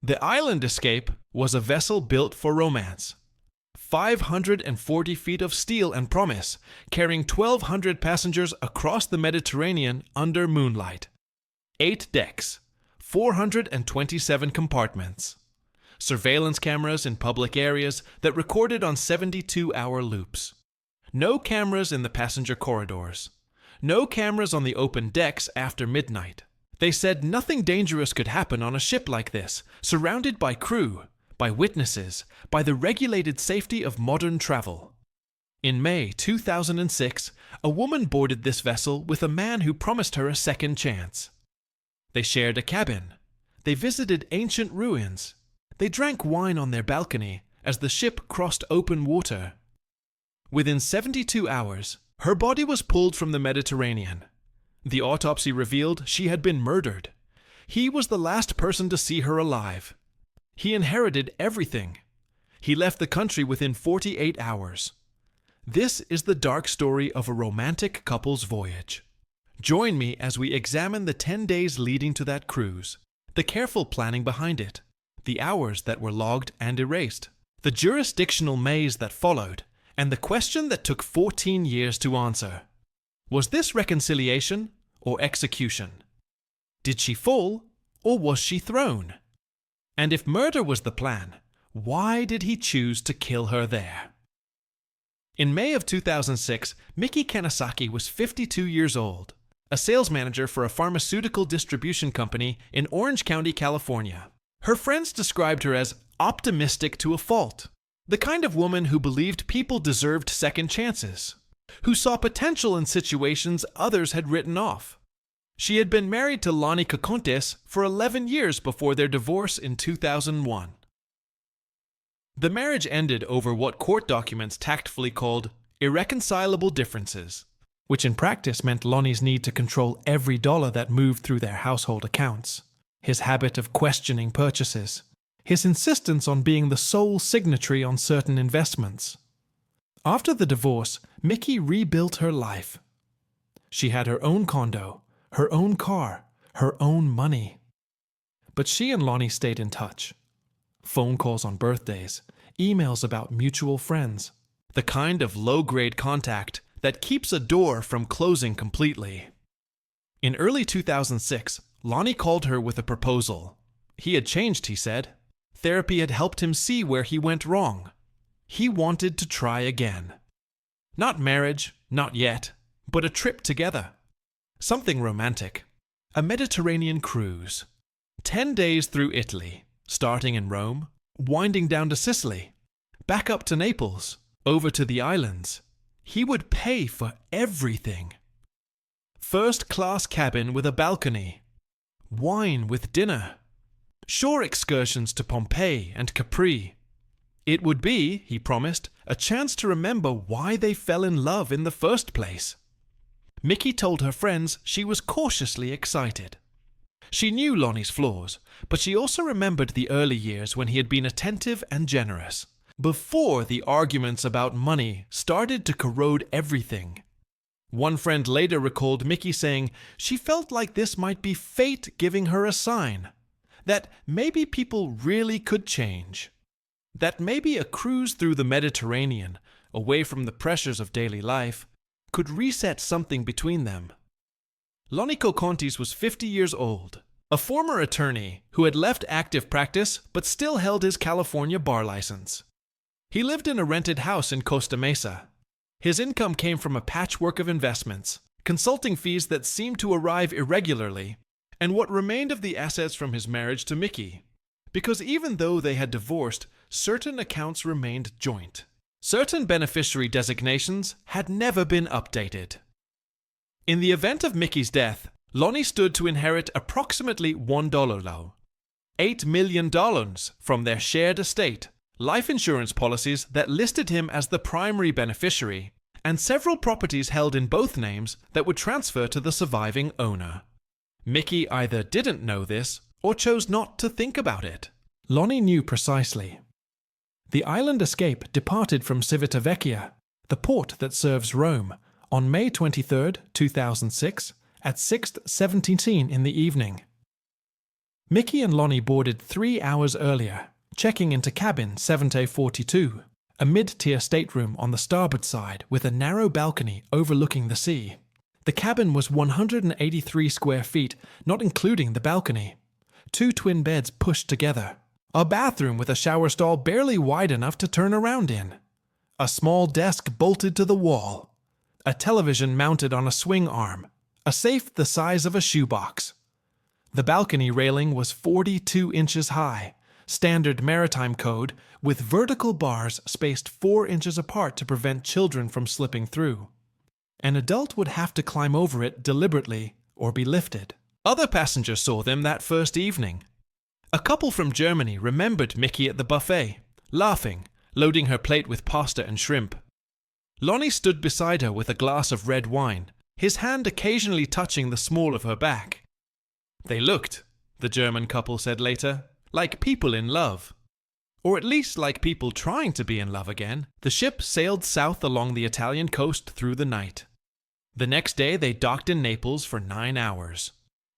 The island escape was a vessel built for romance. 540 feet of steel and promise, carrying 1,200 passengers across the Mediterranean under moonlight. 8 decks, 427 compartments. Surveillance cameras in public areas that recorded on 72-hour loops. No cameras in the passenger corridors. No cameras on the open decks after midnight. They said nothing dangerous could happen on a ship like this, surrounded by crew, by witnesses, by the regulated safety of modern travel. In May 2006, a woman boarded this vessel with a man who promised her a second chance. They shared a cabin. They visited ancient ruins. They drank wine on their balcony as the ship crossed open water. Within 72 hours, her body was pulled from the Mediterranean. The autopsy revealed she had been murdered. He was the last person to see her alive. He inherited everything. He left the country within 48 hours. This is the dark story of a romantic couple's voyage. Join me as we examine the 10 days leading to that cruise, the careful planning behind it, the hours that were logged and erased, the jurisdictional maze that followed, and the question that took 14 years to answer. Was this reconciliation or execution? Did she fall or was she thrown? And if murder was the plan, why did he choose to kill her there? In May of 2006, Miki Kanasaki was 52 years old, a sales manager for a pharmaceutical distribution company in Orange County, California. Her friends described her as optimistic to a fault, the kind of woman who believed people deserved second chances, who saw potential in situations others had written off. She had been married to Lonnie Kokontes for 11 years before their divorce in 2001. The marriage ended over what court documents tactfully called irreconcilable differences, which in practice meant Lonnie's need to control every dollar that moved through their household accounts, his habit of questioning purchases, his insistence on being the sole signatory on certain investments. After the divorce, Miki rebuilt her life. She had her own condo, her own car, her own money. But she and Lonnie stayed in touch. Phone calls on birthdays, emails about mutual friends, the kind of low-grade contact that keeps a door from closing completely. In early 2006, Lonnie called her with a proposal. He had changed, he said. Therapy had helped him see where he went wrong. He wanted to try again. Not marriage, not yet, but a trip together. Something romantic. A Mediterranean cruise. 10 days through Italy, starting in Rome, winding down to Sicily, back up to Naples, over to the islands. He would pay for everything. First-class cabin with a balcony. Wine with dinner. Shore excursions to Pompeii and Capri. It would be, he promised, a chance to remember why they fell in love in the first place. Miki told her friends she was cautiously excited. She knew Lonnie's flaws, but she also remembered the early years when he had been attentive and generous, before the arguments about money started to corrode everything. One friend later recalled Miki saying she felt like this might be fate giving her a sign, that maybe people really could change. That maybe a cruise through the Mediterranean, away from the pressures of daily life, could reset something between them. Lonnie Kokontes was 50 years old, a former attorney who had left active practice but still held his California bar license. He lived in a rented house in Costa Mesa. His income came from a patchwork of investments, consulting fees that seemed to arrive irregularly, and what remained of the assets from his marriage to Miki. Because even though they had divorced, certain accounts remained joint. Certain beneficiary designations had never been updated. In the event of Miki's death, Lonnie stood to inherit approximately $1, $8 million from their shared estate, life insurance policies that listed him as the primary beneficiary, and several properties held in both names that would transfer to the surviving owner. Miki either didn't know this or chose not to think about it. Lonnie knew precisely. The island escape departed from Civitavecchia, the port that serves Rome, on May 23, 2006, at 6:17 in the evening. Mickey and Lonnie boarded 3 hours earlier, checking into cabin 742, a mid-tier stateroom on the starboard side with a narrow balcony overlooking the sea. The cabin was 183 square feet, not including the balcony. 2 twin beds pushed together. A bathroom with a shower stall barely wide enough to turn around in. A small desk bolted to the wall. A television mounted on a swing arm. A safe the size of a shoebox. The balcony railing was 42 inches high, standard maritime code, with vertical bars spaced 4 inches apart to prevent children from slipping through. An adult would have to climb over it deliberately or be lifted. Other passengers saw them that first evening. A couple from Germany remembered Mickey at the buffet, laughing, loading her plate with pasta and shrimp. Lonnie stood beside her with a glass of red wine, his hand occasionally touching the small of her back. They looked, the German couple said later, like people in love. Or at least like people trying to be in love again. The ship sailed south along the Italian coast through the night. The next day they docked in Naples for 9 hours.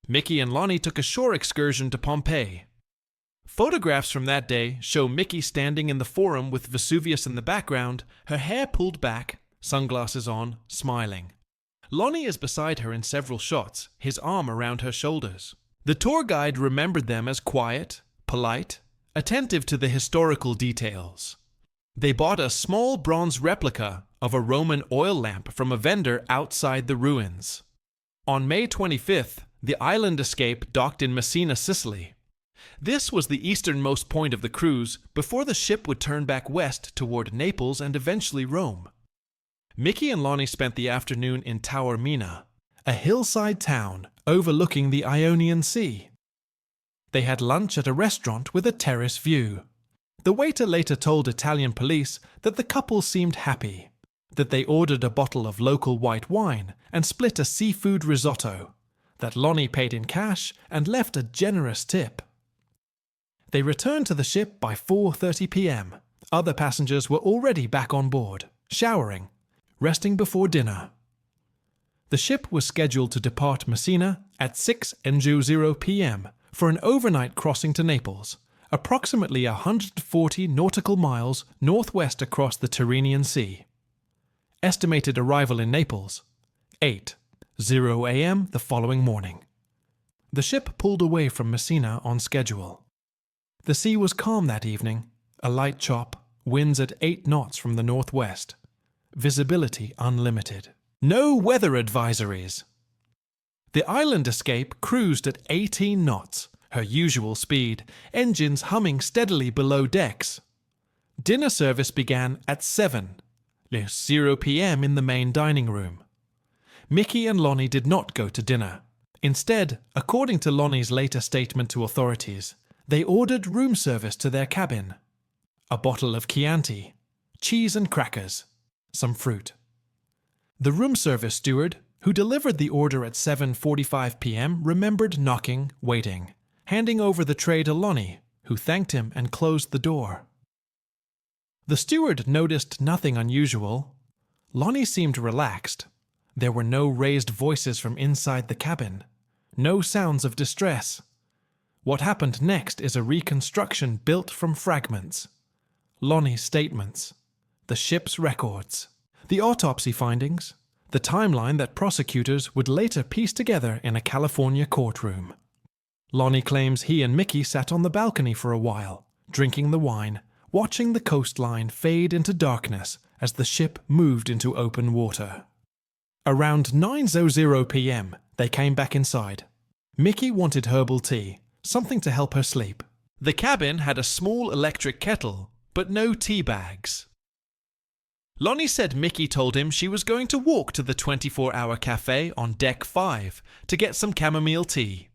Mickey and Lonnie took a shore excursion to Pompeii. Photographs from that day show Mickey standing in the Forum with Vesuvius in the background, her hair pulled back, sunglasses on, smiling. Lonnie is beside her in several shots, his arm around her shoulders. The tour guide remembered them as quiet, polite, attentive to the historical details. They bought a small bronze replica of a Roman oil lamp from a vendor outside the ruins. On May 25th, the island escape docked in Messina, Sicily. This was the easternmost point of the cruise before the ship would turn back west toward Naples and eventually Rome. Mickey and Lonnie spent the afternoon in Taormina, a hillside town overlooking the Ionian Sea. They had lunch at a restaurant with a terrace view. The waiter later told Italian police that the couple seemed happy, that they ordered a bottle of local white wine and split a seafood risotto, that Lonnie paid in cash and left a generous tip. They returned to the ship by 4:30 p.m. Other passengers were already back on board, showering, resting before dinner. The ship was scheduled to depart Messina at 6:00 p.m. for an overnight crossing to Naples, approximately 140 nautical miles northwest across the Tyrrhenian Sea. Estimated arrival in Naples, 8:00 a.m. the following morning. The ship pulled away from Messina on schedule. The sea was calm that evening, a light chop, winds at 8 knots from the northwest. Visibility unlimited. No weather advisories. The island escape cruised at 18 knots, her usual speed, engines humming steadily below decks. Dinner service began at 7:00 p.m. in the main dining room. Mickey and Lonnie did not go to dinner. Instead, according to Lonnie's later statement to authorities, they ordered room service to their cabin. A bottle of Chianti, cheese and crackers, some fruit. The room service steward, who delivered the order at 7:45 p.m., remembered knocking, waiting, handing over the tray to Lonnie, who thanked him and closed the door. The steward noticed nothing unusual. Lonnie seemed relaxed. There were no raised voices from inside the cabin, no sounds of distress. What happened next is a reconstruction built from fragments. Lonnie's statements, the ship's records, the autopsy findings, the timeline that prosecutors would later piece together in a California courtroom. Lonnie claims he and Mickey sat on the balcony for a while, drinking the wine, watching the coastline fade into darkness as the ship moved into open water. Around 9:00 p.m., they came back inside. Mickey wanted herbal tea, something to help her sleep. The cabin had a small electric kettle, but no tea bags. Lonnie said Mickey told him she was going to walk to the 24-hour cafe on Deck 5 to get some chamomile tea.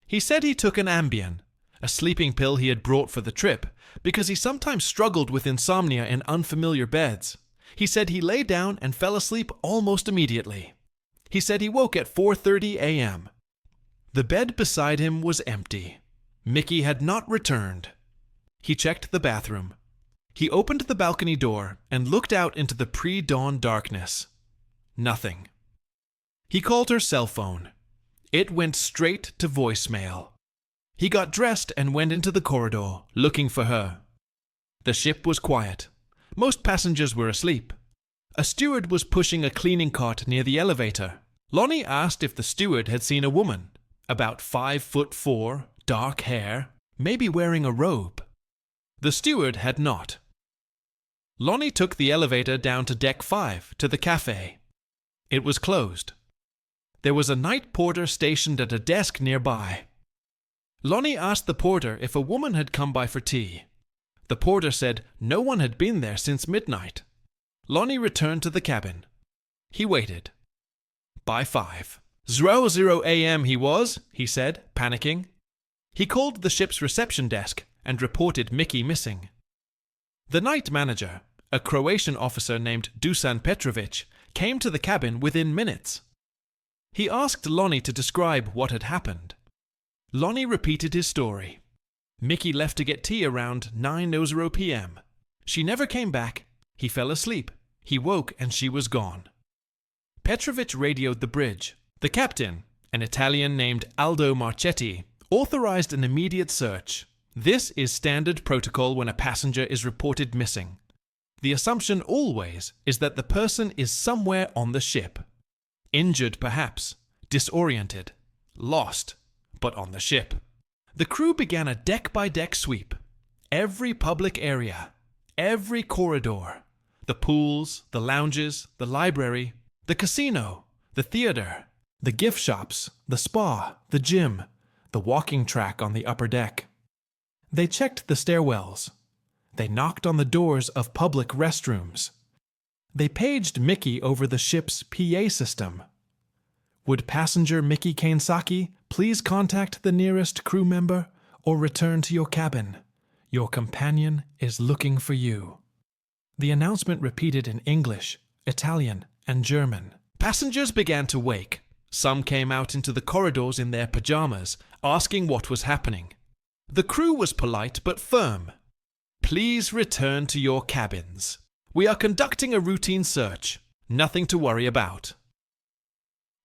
He said he took an Ambien, a sleeping pill he had brought for the trip, because he sometimes struggled with insomnia in unfamiliar beds. He said he lay down and fell asleep almost immediately. He said he woke at 4:30 a.m. The bed beside him was empty. Mickey had not returned. He checked the bathroom. He opened the balcony door and looked out into the pre-dawn darkness. Nothing. He called her cell phone. It went straight to voicemail. He got dressed and went into the corridor, looking for her. The ship was quiet. Most passengers were asleep. A steward was pushing a cleaning cart near the elevator. Lonnie asked if the steward had seen a woman, about 5'4", dark hair, maybe wearing a robe. The steward had not. Lonnie took the elevator down to deck 5, to the cafe. It was closed. There was a night porter stationed at a desk nearby. Lonnie asked the porter if a woman had come by for tea. The porter said no one had been there since midnight. Lonnie returned to the cabin. He waited. By 5:00 a.m. he said, panicking. He called the ship's reception desk and reported Mickey missing. The night manager, a Croatian officer named Dusan Petrovic, came to the cabin within minutes. He asked Lonnie to describe what had happened. Lonnie repeated his story. Mickey left to get tea around 9:00 p.m. She never came back. He fell asleep. He woke and she was gone. Petrovic radioed the bridge. The captain, an Italian named Aldo Marchetti, authorized an immediate search. This is standard protocol when a passenger is reported missing. The assumption always is that the person is somewhere on the ship. Injured perhaps, disoriented, lost, but on the ship. The crew began a deck-by-deck sweep. Every public area, every corridor, the pools, the lounges, the library, the casino, the theater, the gift shops, the spa, the gym, the walking track on the upper deck. They checked the stairwells. They knocked on the doors of public restrooms. They paged Mickey over the ship's PA system. Would passenger Mickey Keinsaki please contact the nearest crew member or return to your cabin? Your companion is looking for you. The announcement repeated in English, Italian, and German. Passengers began to wake. Some came out into the corridors in their pajamas, asking what was happening. The crew was polite but firm. Please return to your cabins. We are conducting a routine search. Nothing to worry about.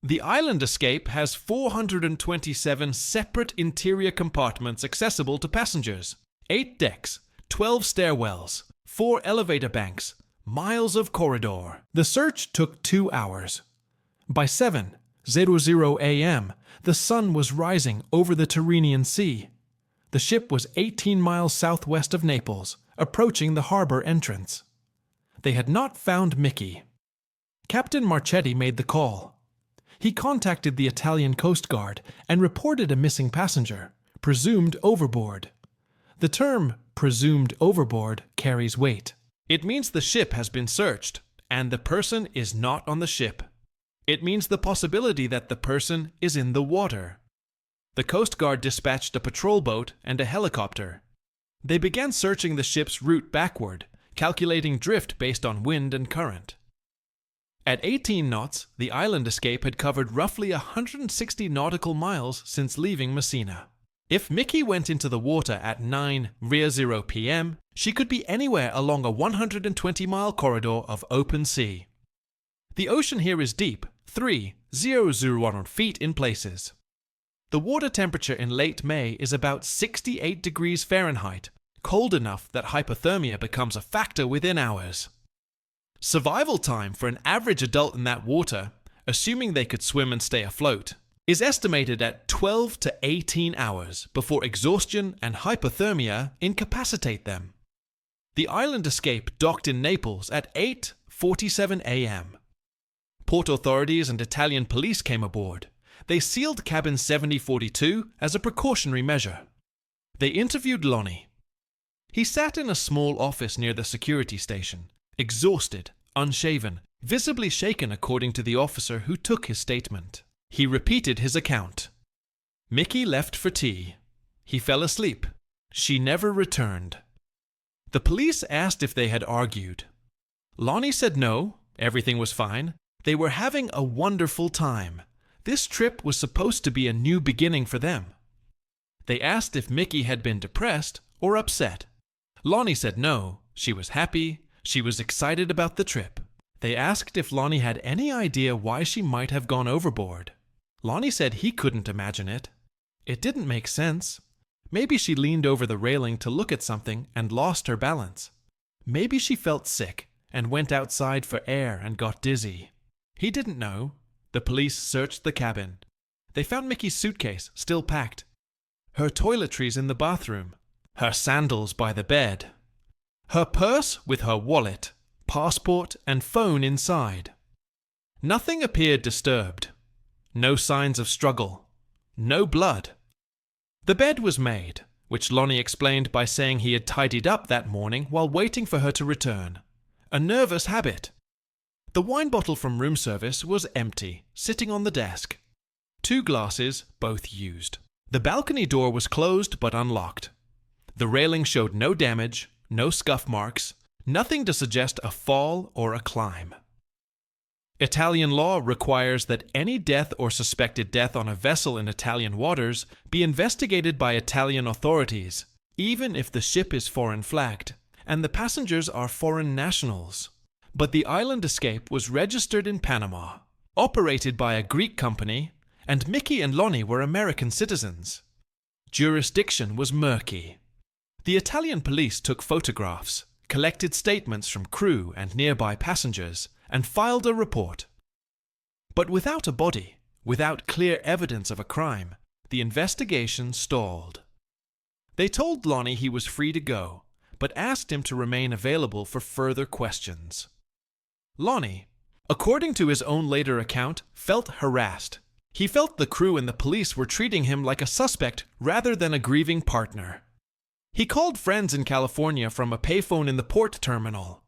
The island escape has 427 separate interior compartments accessible to passengers, 8 decks, 12 stairwells, 4 elevator banks, miles of corridor. The search took 2 hours. By 7:00 a.m., the sun was rising over the Tyrrhenian Sea. The ship was 18 miles southwest of Naples, approaching the harbor entrance. They had not found Mickey. Captain Marchetti made the call. He contacted the Italian Coast Guard and reported a missing passenger, presumed overboard. The term presumed overboard carries weight. It means the ship has been searched, and the person is not on the ship. It means the possibility that the person is in the water. The Coast Guard dispatched a patrol boat and a helicopter. They began searching the ship's route backward, calculating drift based on wind and current. At 18 knots, the island escape had covered roughly 160 nautical miles since leaving Messina. If Mickey went into the water at 9:00 p.m., she could be anywhere along a 120-mile corridor of open sea. The ocean here is deep, 3,001 feet in places. The water temperature in late May is about 68 degrees Fahrenheit, cold enough that hypothermia becomes a factor within hours. Survival time for an average adult in that water, assuming they could swim and stay afloat, is estimated at 12 to 18 hours before exhaustion and hypothermia incapacitate them. The island escape docked in Naples at 8:47 a.m. Port authorities and Italian police came aboard. They sealed cabin 7042 as a precautionary measure. They interviewed Lonnie. He sat in a small office near the security station, exhausted, unshaven, visibly shaken according to the officer who took his statement. He repeated his account. Mickey left for tea. He fell asleep. She never returned. The police asked if they had argued. Lonnie said no, everything was fine. They were having a wonderful time. This trip was supposed to be a new beginning for them. They asked if Mickey had been depressed or upset. Lonnie said no, she was happy, she was excited about the trip. They asked if Lonnie had any idea why she might have gone overboard. Lonnie said he couldn't imagine it. It didn't make sense. Maybe she leaned over the railing to look at something and lost her balance. Maybe she felt sick and went outside for air and got dizzy. He didn't know. The police searched the cabin. They found Mickey's suitcase still packed, her toiletries in the bathroom, her sandals by the bed, her purse with her wallet, passport, and phone inside. Nothing appeared disturbed. No signs of struggle. No blood. The bed was made, which Lonnie explained by saying he had tidied up that morning while waiting for her to return. A nervous habit. The wine bottle from room service was empty, sitting on the desk. 2 glasses, both used. The balcony door was closed but unlocked. The railing showed no damage, no scuff marks, nothing to suggest a fall or a climb. Italian law requires that any death or suspected death on a vessel in Italian waters be investigated by Italian authorities, even if the ship is foreign flagged, and the passengers are foreign nationals. But the island escape was registered in Panama, operated by a Greek company, and Mickey and Lonnie were American citizens. Jurisdiction was murky. The Italian police took photographs, collected statements from crew and nearby passengers, and filed a report. But without a body, without clear evidence of a crime, the investigation stalled. They told Lonnie he was free to go, but asked him to remain available for further questions. Lonnie, according to his own later account, felt harassed. He felt the crew and the police were treating him like a suspect rather than a grieving partner. He called friends in California from a payphone in the port terminal.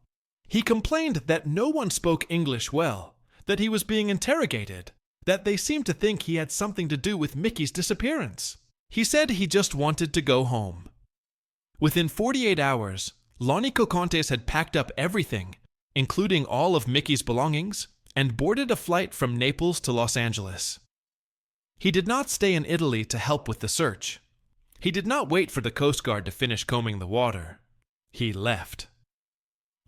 He complained that no one spoke English well, that he was being interrogated, that they seemed to think he had something to do with Mickey's disappearance. He said he just wanted to go home. Within 48 hours, Lonnie Cocontes had packed up everything, including all of Mickey's belongings, and boarded a flight from Naples to Los Angeles. He did not stay in Italy to help with the search. He did not wait for the Coast Guard to finish combing the water. He left.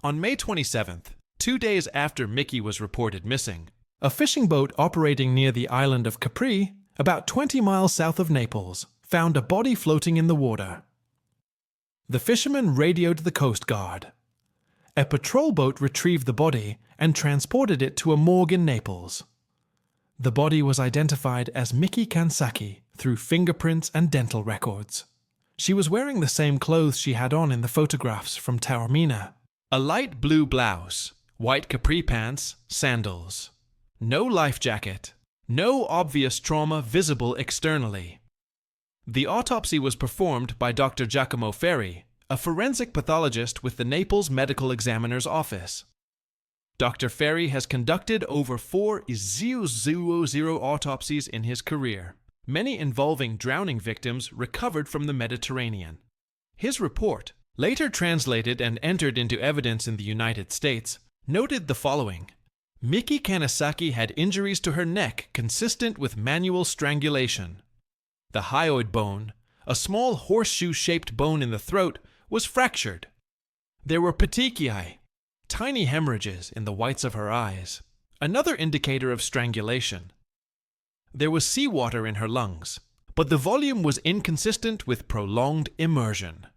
On May 27th, 2 days after Mickey was reported missing, a fishing boat operating near the island of Capri, about 20 miles south of Naples, found a body floating in the water. The fishermen radioed the Coast Guard. A patrol boat retrieved the body and transported it to a morgue in Naples. The body was identified as Mickey Kansaki through fingerprints and dental records. She was wearing the same clothes she had on in the photographs from Taormina. A light blue blouse, white capri pants, sandals. No life jacket. No obvious trauma visible externally. The autopsy was performed by Dr. Giacomo Ferri, a forensic pathologist with the Naples Medical Examiner's Office. Dr. Ferri has conducted over 4,000 autopsies in his career, many involving drowning victims recovered from the Mediterranean. His report, later translated and entered into evidence in the United States, noted the following. Mickey Kanisaki had injuries to her neck consistent with manual strangulation. The hyoid bone, a small horseshoe-shaped bone in the throat, was fractured. There were petechiae, tiny hemorrhages in the whites of her eyes, another indicator of strangulation. There was seawater in her lungs, but the volume was inconsistent with prolonged immersion.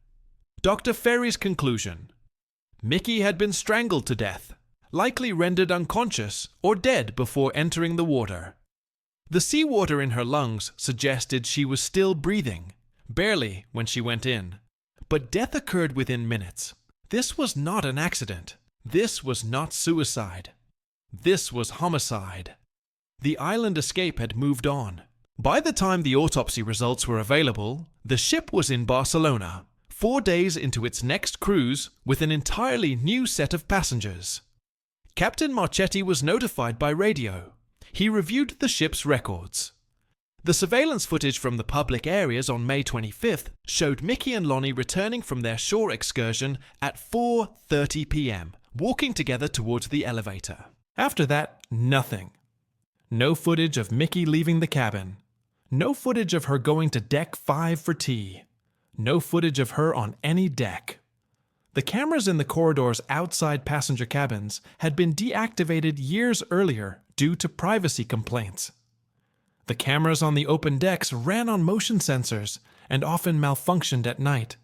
Dr. Ferri's conclusion. Mickey had been strangled to death, likely rendered unconscious or dead before entering the water. The seawater in her lungs suggested she was still breathing, barely when she went in. But death occurred within minutes. This was not an accident. This was not suicide. This was homicide. The island escape had moved on. By the time the autopsy results were available, the ship was in Barcelona, 4 days into its next cruise with an entirely new set of passengers. Captain Marchetti was notified by radio. He reviewed the ship's records. The surveillance footage from the public areas on May 25th showed Mickey and Lonnie returning from their shore excursion at 4:30 p.m., walking together towards the elevator. After that, nothing. No footage of Mickey leaving the cabin. No footage of her going to deck 5 for tea. No footage of her on any deck. The cameras in the corridors outside passenger cabins had been deactivated years earlier due to privacy complaints. The cameras on the open decks ran on motion sensors and often malfunctioned at night.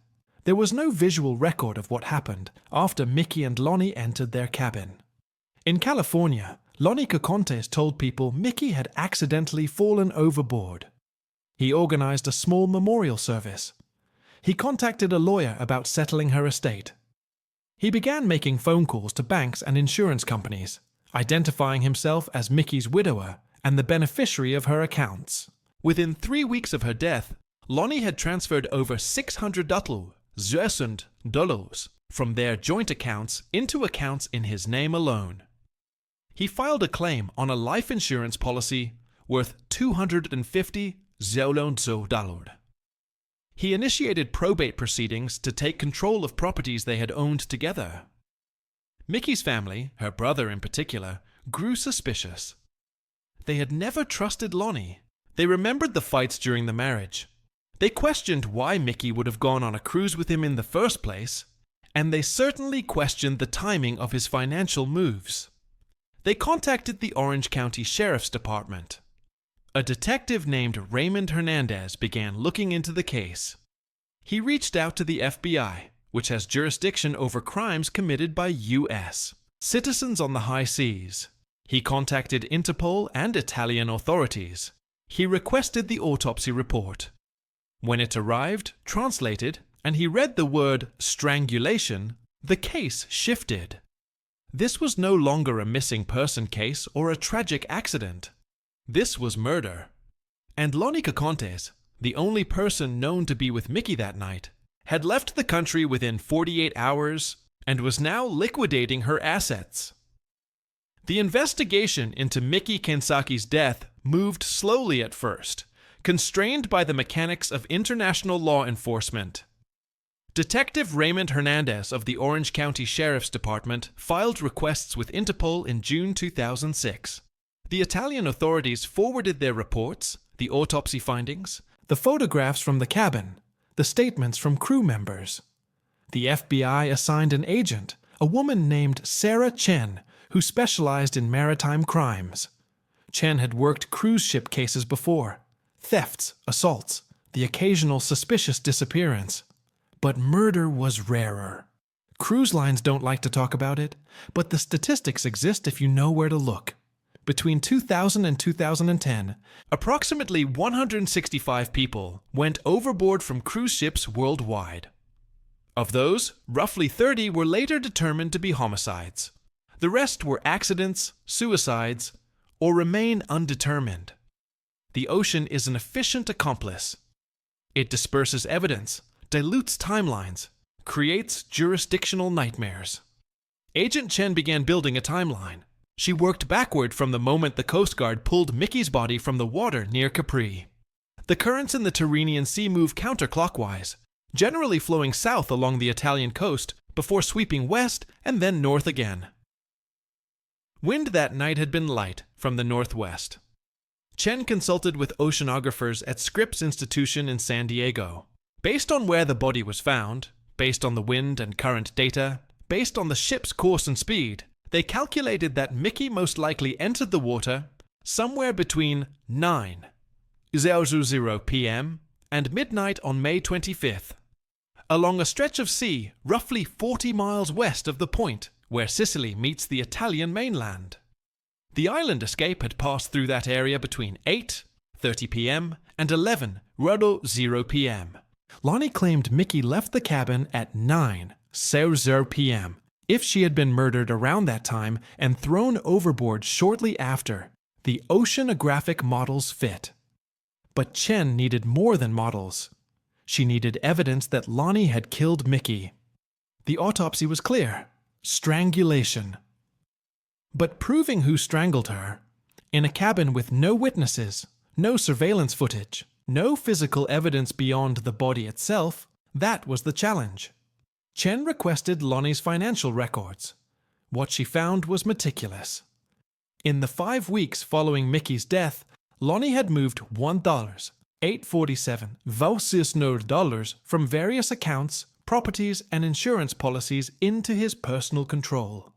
There was no visual record of what happened after Mickey and Lonnie entered their cabin. In California, Lonnie Cocontes told people Mickey had accidentally fallen overboard. He organized a small memorial service. He contacted a lawyer about settling her estate. He began making phone calls to banks and insurance companies, identifying himself as Mickey's widower and the beneficiary of her accounts. Within 3 weeks of her death, Lonnie had transferred over $600,000 from their joint accounts into accounts in his name alone. He filed a claim on a life insurance policy worth $250,000. He initiated probate proceedings to take control of properties they had owned together. Mickey's family, her brother in particular, grew suspicious. They had never trusted Lonnie. They remembered the fights during the marriage. They questioned why Mickey would have gone on a cruise with him in the first place, and they certainly questioned the timing of his financial moves. They contacted the Orange County Sheriff's Department. A detective named Raymond Hernandez began looking into the case. He reached out to the FBI, which has jurisdiction over crimes committed by U.S. citizens on the high seas. He contacted Interpol and Italian authorities. He requested the autopsy report. When it arrived, translated, and he read the word strangulation, the case shifted. This was no longer a missing person case or a tragic accident. This was murder. And Lonnie Cocontes, the only person known to be with Mickey that night, had left the country within 48 hours and was now liquidating her assets. The investigation into Mickey Kensaki's death moved slowly at first, constrained by the mechanics of international law enforcement. Detective Raymond Hernandez of the Orange County Sheriff's Department filed requests with Interpol in June 2006. The Italian authorities forwarded their reports, the autopsy findings, the photographs from the cabin, the statements from crew members. The FBI assigned an agent, a woman named Sarah Chen, who specialized in maritime crimes. Chen had worked cruise ship cases before: thefts, assaults, the occasional suspicious disappearance. But murder was rarer. Cruise lines don't like to talk about it, but the statistics exist if you know where to look. Between 2000 and 2010, approximately 165 people went overboard from cruise ships worldwide. Of those, roughly 30 were later determined to be homicides. The rest were accidents, suicides, or remain undetermined. The ocean is an efficient accomplice. It disperses evidence, dilutes timelines, creates jurisdictional nightmares. Agent Chen began building a timeline. She worked backward from the moment the Coast Guard pulled Mickey's body from the water near Capri. The currents in the Tyrrhenian Sea move counterclockwise, generally flowing south along the Italian coast before sweeping west and then north again. Wind that night had been light from the northwest. Chen consulted with oceanographers at Scripps Institution in San Diego. Based on where the body was found, based on the wind and current data, based on the ship's course and speed, they calculated that Mickey most likely entered the water somewhere between 9:00 p.m. and midnight on May 25th, along a stretch of sea roughly 40 miles west of the point where Sicily meets the Italian mainland. The island escape had passed through that area between 8:30 p.m. and 11:00 p.m. Lonnie claimed Mickey left the cabin at 9:00 p.m. If she had been murdered around that time and thrown overboard shortly after, the oceanographic models fit. But Chen needed more than models. She needed evidence that Lonnie had killed Mickey. The autopsy was clear: strangulation. But proving who strangled her, in a cabin with no witnesses, no surveillance footage, no physical evidence beyond the body itself, that was the challenge. Chen requested Lonnie's financial records. What she found was meticulous. In the 5 weeks following Mickey's death, Lonnie had moved $1,847,000 from various accounts, properties, and insurance policies into his personal control.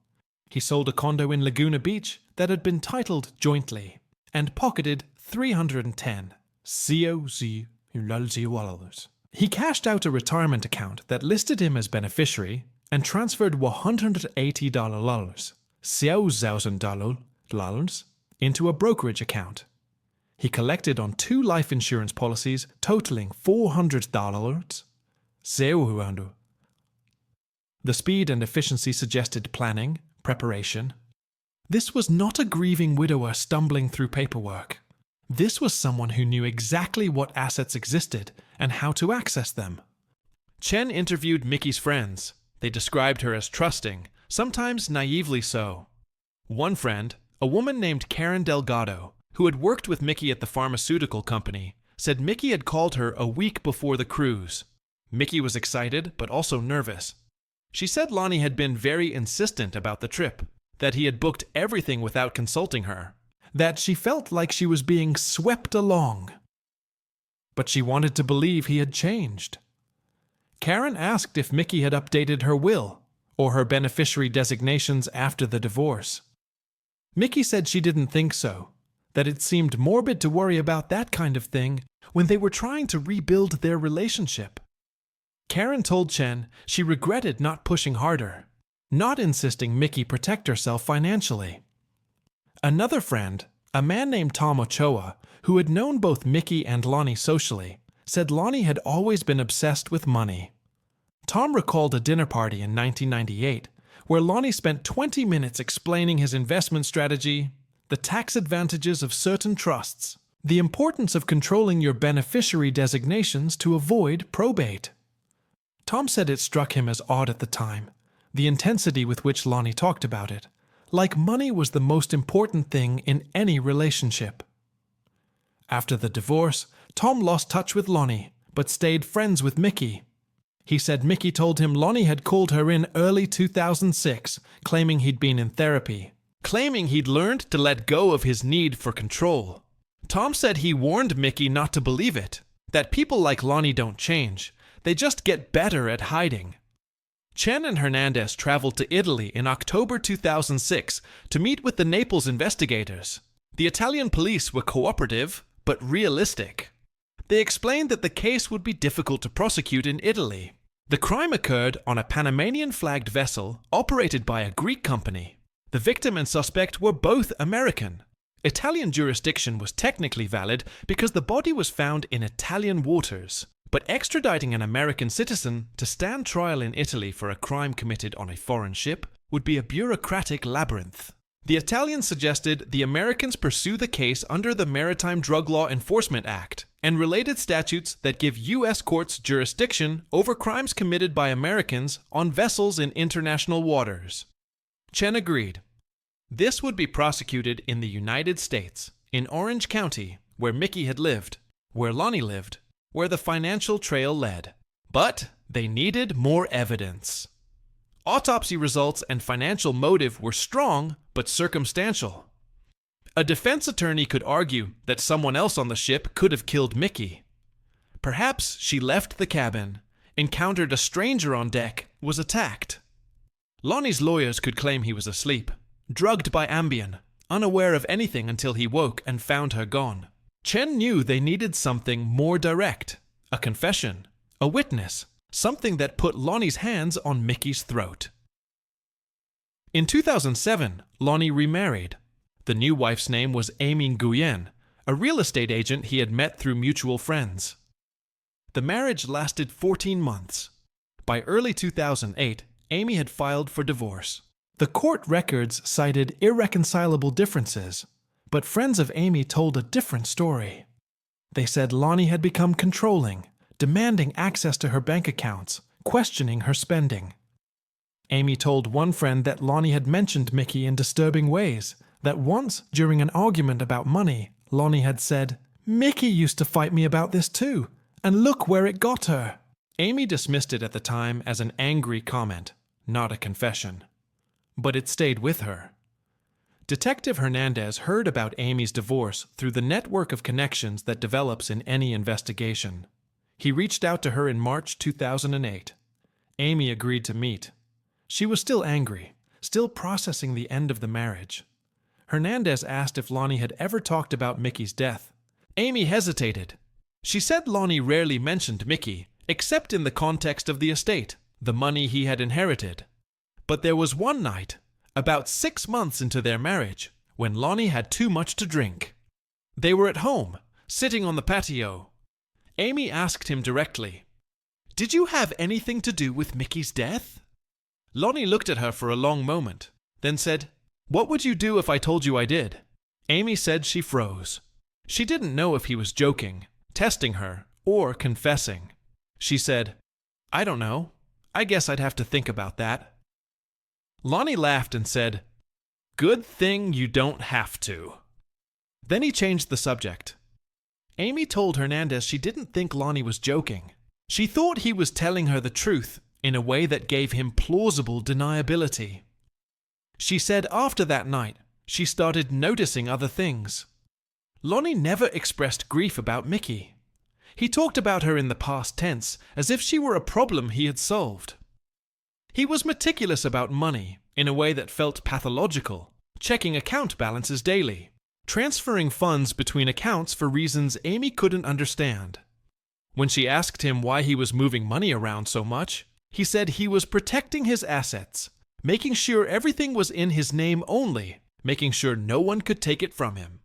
He sold a condo in Laguna Beach that had been titled jointly and pocketed $310,000. He cashed out a retirement account that listed him as beneficiary and transferred $180 into a brokerage account. He collected on 2 life insurance policies totaling $400. The speed and efficiency suggested planning, preparation. This was not a grieving widower stumbling through paperwork. This was someone who knew exactly what assets existed and how to access them. Chen interviewed Mickey's friends. They described her as trusting, sometimes naively so. One friend, a woman named Karen Delgado, who had worked with Mickey at the pharmaceutical company, said Mickey had called her a week before the cruise. Mickey was excited, but also nervous. She said Lonnie had been very insistent about the trip, that he had booked everything without consulting her, that she felt like she was being swept along. But she wanted to believe he had changed. Karen asked if Mickey had updated her will or her beneficiary designations after the divorce. Mickey said she didn't think so, that it seemed morbid to worry about that kind of thing when they were trying to rebuild their relationship. Karen told Chen she regretted not pushing harder, not insisting Mickey protect herself financially. Another friend, a man named Tom Ochoa, who had known both Mickey and Lonnie socially, said Lonnie had always been obsessed with money. Tom recalled a dinner party in 1998 where Lonnie spent 20 minutes explaining his investment strategy, the tax advantages of certain trusts, the importance of controlling your beneficiary designations to avoid probate. Tom said it struck him as odd at the time, the intensity with which Lonnie talked about it, like money was the most important thing in any relationship. After the divorce, Tom lost touch with Lonnie, but stayed friends with Mickey. He said Mickey told him Lonnie had called her in early 2006, claiming he'd been in therapy, claiming he'd learned to let go of his need for control. Tom said he warned Mickey not to believe it, that people like Lonnie don't change, they just get better at hiding. Chen and Hernandez traveled to Italy in October 2006 to meet with the Naples investigators. The Italian police were cooperative, but realistic. They explained that the case would be difficult to prosecute in Italy. The crime occurred on a Panamanian-flagged vessel operated by a Greek company. The victim and suspect were both American. Italian jurisdiction was technically valid because the body was found in Italian waters. But extraditing an American citizen to stand trial in Italy for a crime committed on a foreign ship would be a bureaucratic labyrinth. The Italians suggested the Americans pursue the case under the Maritime Drug Law Enforcement Act and related statutes that give U.S. courts jurisdiction over crimes committed by Americans on vessels in international waters. Chen agreed. This would be prosecuted in the United States, in Orange County, where Mickey had lived, where Lonnie lived, where the financial trail led. But they needed more evidence. Autopsy results and financial motive were strong, but circumstantial. A defense attorney could argue that someone else on the ship could have killed Mickey. Perhaps she left the cabin, encountered a stranger on deck, was attacked. Lonnie's lawyers could claim he was asleep, drugged by Ambien, unaware of anything until he woke and found her gone. Chen knew they needed something more direct, a confession, a witness, something that put Lonnie's hands on Mickey's throat. In 2007, Lonnie remarried. The new wife's name was Amy Nguyen, a real estate agent he had met through mutual friends. The marriage lasted 14 months. By early 2008, Amy had filed for divorce. The court records cited irreconcilable differences, but friends of Amy told a different story. They said Lonnie had become controlling, demanding access to her bank accounts, questioning her spending. Amy told one friend that Lonnie had mentioned Mickey in disturbing ways, that once, during an argument about money, Lonnie had said, "Mickey used to fight me about this too, and look where it got her." Amy dismissed it at the time as an angry comment, not a confession. But it stayed with her. Detective Hernandez heard about Amy's divorce through the network of connections that develops in any investigation. He reached out to her in March 2008. Amy agreed to meet. She was still angry, still processing the end of the marriage. Hernandez asked if Lonnie had ever talked about Mickey's death. Amy hesitated. She said Lonnie rarely mentioned Mickey, except in the context of the estate, the money he had inherited. But there was one night, about 6 months into their marriage, when Lonnie had too much to drink. They were at home, sitting on the patio. Amy asked him directly, "Did you have anything to do with Mickey's death?" Lonnie looked at her for a long moment, then said, "What would you do if I told you I did?" Amy said she froze. She didn't know if he was joking, testing her, or confessing. She said, "I don't know. I guess I'd have to think about that." Lonnie laughed and said, "Good thing you don't have to." Then he changed the subject. Amy told Hernandez she didn't think Lonnie was joking. She thought he was telling her the truth in a way that gave him plausible deniability. She said after that night, she started noticing other things. Lonnie never expressed grief about Mickey. He talked about her in the past tense as if she were a problem he had solved. He was meticulous about money in a way that felt pathological, checking account balances daily, transferring funds between accounts for reasons Amy couldn't understand. When she asked him why he was moving money around so much, he said he was protecting his assets, making sure everything was in his name only, making sure no one could take it from him.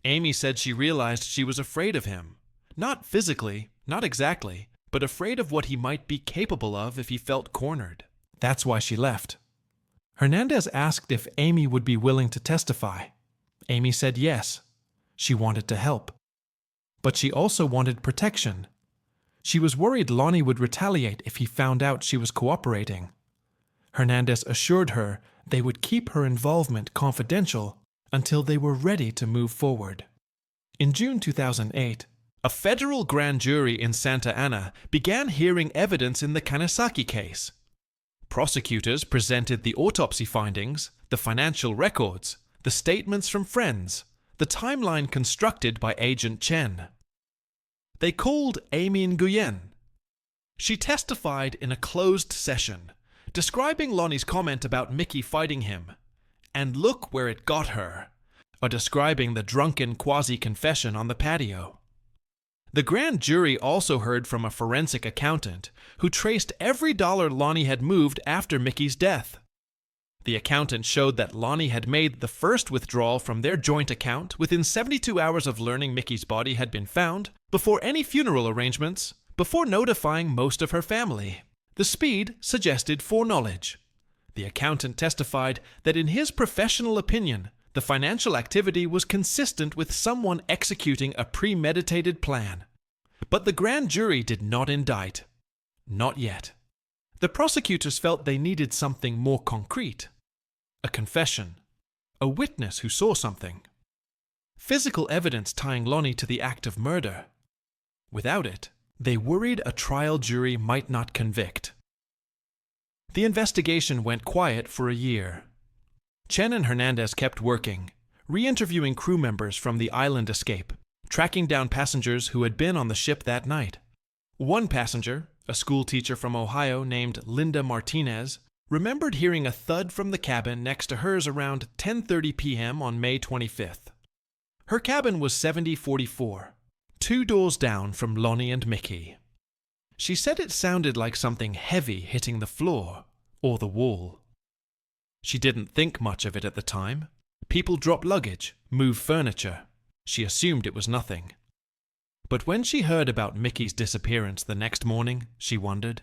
Amy said she realized she was afraid of him. Not physically, not exactly, but afraid of what he might be capable of if he felt cornered. That's why she left. Hernandez asked if Amy would be willing to testify. Amy said yes. She wanted to help. But she also wanted protection. She was worried Lonnie would retaliate if he found out she was cooperating. Hernandez assured her they would keep her involvement confidential until they were ready to move forward. In June 2008, a federal grand jury in Santa Ana began hearing evidence in the Kanesaki case. Prosecutors presented the autopsy findings, the financial records, the statements from friends, the timeline constructed by Agent Chen. They called Amy Nguyen. She testified in a closed session, describing Lonnie's comment about Mickey fighting him, and look where it got her, or describing the drunken quasi-confession on the patio. The grand jury also heard from a forensic accountant who traced every dollar Lonnie had moved after Mickey's death. The accountant showed that Lonnie had made the first withdrawal from their joint account within 72 hours of learning Mickey's body had been found, before any funeral arrangements, before notifying most of her family. The speed suggested foreknowledge. The accountant testified that in his professional opinion, the financial activity was consistent with someone executing a premeditated plan. But the grand jury did not indict. Not yet. The prosecutors felt they needed something more concrete. A confession. A witness who saw something. Physical evidence tying Lonnie to the act of murder. Without it, they worried a trial jury might not convict. The investigation went quiet for a year. Chen and Hernandez kept working, re-interviewing crew members from the island escape, tracking down passengers who had been on the ship that night. One passenger, a schoolteacher from Ohio named Linda Martinez, remembered hearing a thud from the cabin next to hers around 10:30 p.m. on May 25th. Her cabin was 7044, 2 doors down from Lonnie and Mickey. She said it sounded like something heavy hitting the floor or the wall. She didn't think much of it at the time. People drop luggage, move furniture. She assumed it was nothing. But when she heard about Mickey's disappearance the next morning, she wondered.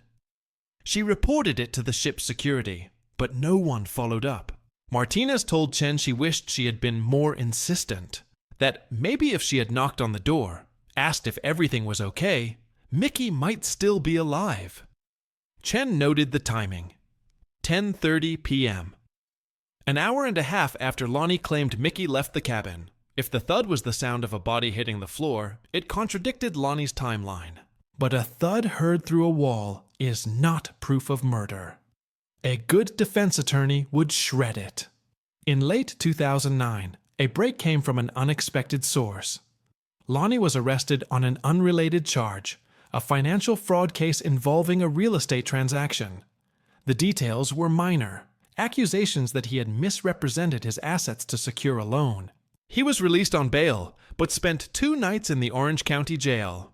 She reported it to the ship's security, but no one followed up. Martinez told Chen she wished she had been more insistent, that maybe if she had knocked on the door, asked if everything was okay, Mickey might still be alive. Chen noted the timing. 10:30 p.m. An hour and a half after Lonnie claimed Mickey left the cabin. If the thud was the sound of a body hitting the floor, it contradicted Lonnie's timeline. But a thud heard through a wall is not proof of murder. A good defense attorney would shred it. In late 2009, a break came from an unexpected source. Lonnie was arrested on an unrelated charge, a financial fraud case involving a real estate transaction. The details were minor. Accusations that he had misrepresented his assets to secure a loan. He was released on bail, but spent 2 nights in the Orange County Jail.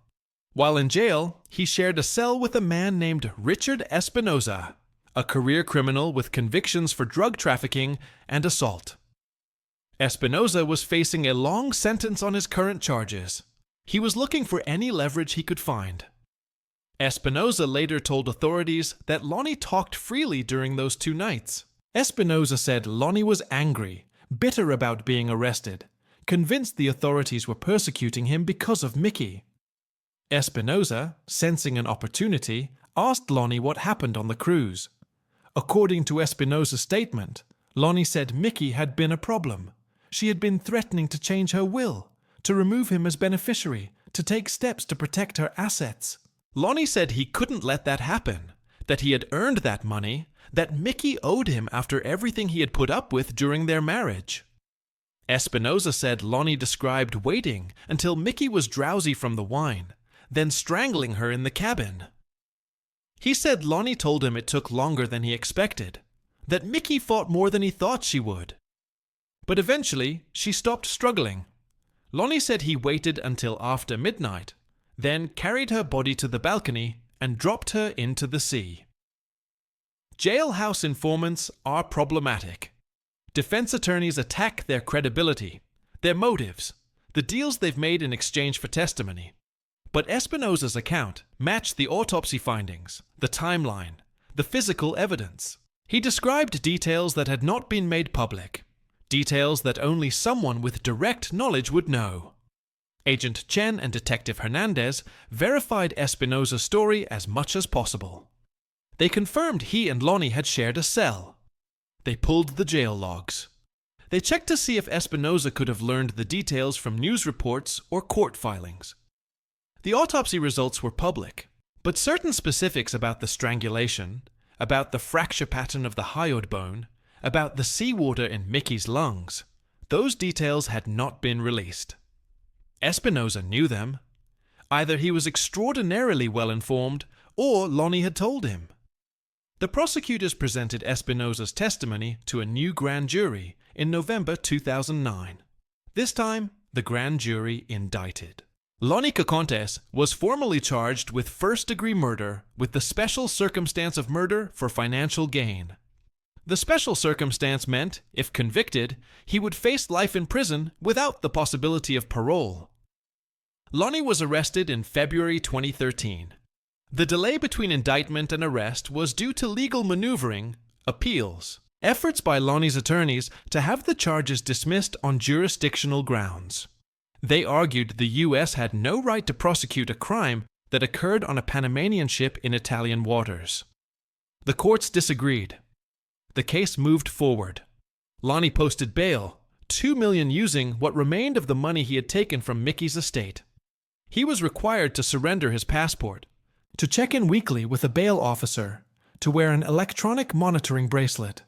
While in jail, he shared a cell with a man named Richard Espinoza, a career criminal with convictions for drug trafficking and assault. Espinoza was facing a long sentence on his current charges. He was looking for any leverage he could find. Espinoza later told authorities that Lonnie talked freely during those 2 nights. Espinoza said Lonnie was angry, bitter about being arrested, convinced the authorities were persecuting him because of Mickey. Espinoza, sensing an opportunity, asked Lonnie what happened on the cruise. According to Espinoza's statement, Lonnie said Mickey had been a problem. She had been threatening to change her will, to remove him as beneficiary, to take steps to protect her assets. Lonnie said he couldn't let that happen, that he had earned that money, that Mickey owed him after everything he had put up with during their marriage. Espinoza said Lonnie described waiting until Mickey was drowsy from the wine, then strangling her in the cabin. He said Lonnie told him it took longer than he expected, that Mickey fought more than he thought she would. But eventually, she stopped struggling. Lonnie said he waited until after midnight, then carried her body to the balcony and dropped her into the sea. Jailhouse informants are problematic. Defense attorneys attack their credibility, their motives, the deals they've made in exchange for testimony. But Espinoza's account matched the autopsy findings, the timeline, the physical evidence. He described details that had not been made public, details that only someone with direct knowledge would know. Agent Chen and Detective Hernandez verified Espinoza's story as much as possible. They confirmed he and Lonnie had shared a cell. They pulled the jail logs. They checked to see if Espinoza could have learned the details from news reports or court filings. The autopsy results were public, but certain specifics about the strangulation, about the fracture pattern of the hyoid bone, about the seawater in Mickey's lungs, those details had not been released. Espinoza knew them. Either he was extraordinarily well informed, or Lonnie had told him. The prosecutors presented Espinoza's testimony to a new grand jury in November 2009. This time, the grand jury indicted. Lonnie Cocontes was formally charged with first-degree murder with the special circumstance of murder for financial gain. The special circumstance meant, if convicted, he would face life in prison without the possibility of parole. Lonnie was arrested in February 2013. The delay between indictment and arrest was due to legal maneuvering, appeals, efforts by Lonnie's attorneys to have the charges dismissed on jurisdictional grounds. They argued the U.S. had no right to prosecute a crime that occurred on a Panamanian ship in Italian waters. The courts disagreed. The case moved forward. Lonnie posted bail, $2 million using what remained of the money he had taken from Mickey's estate. He was required to surrender his passport, to check in weekly with a bail officer, to wear an electronic monitoring bracelet.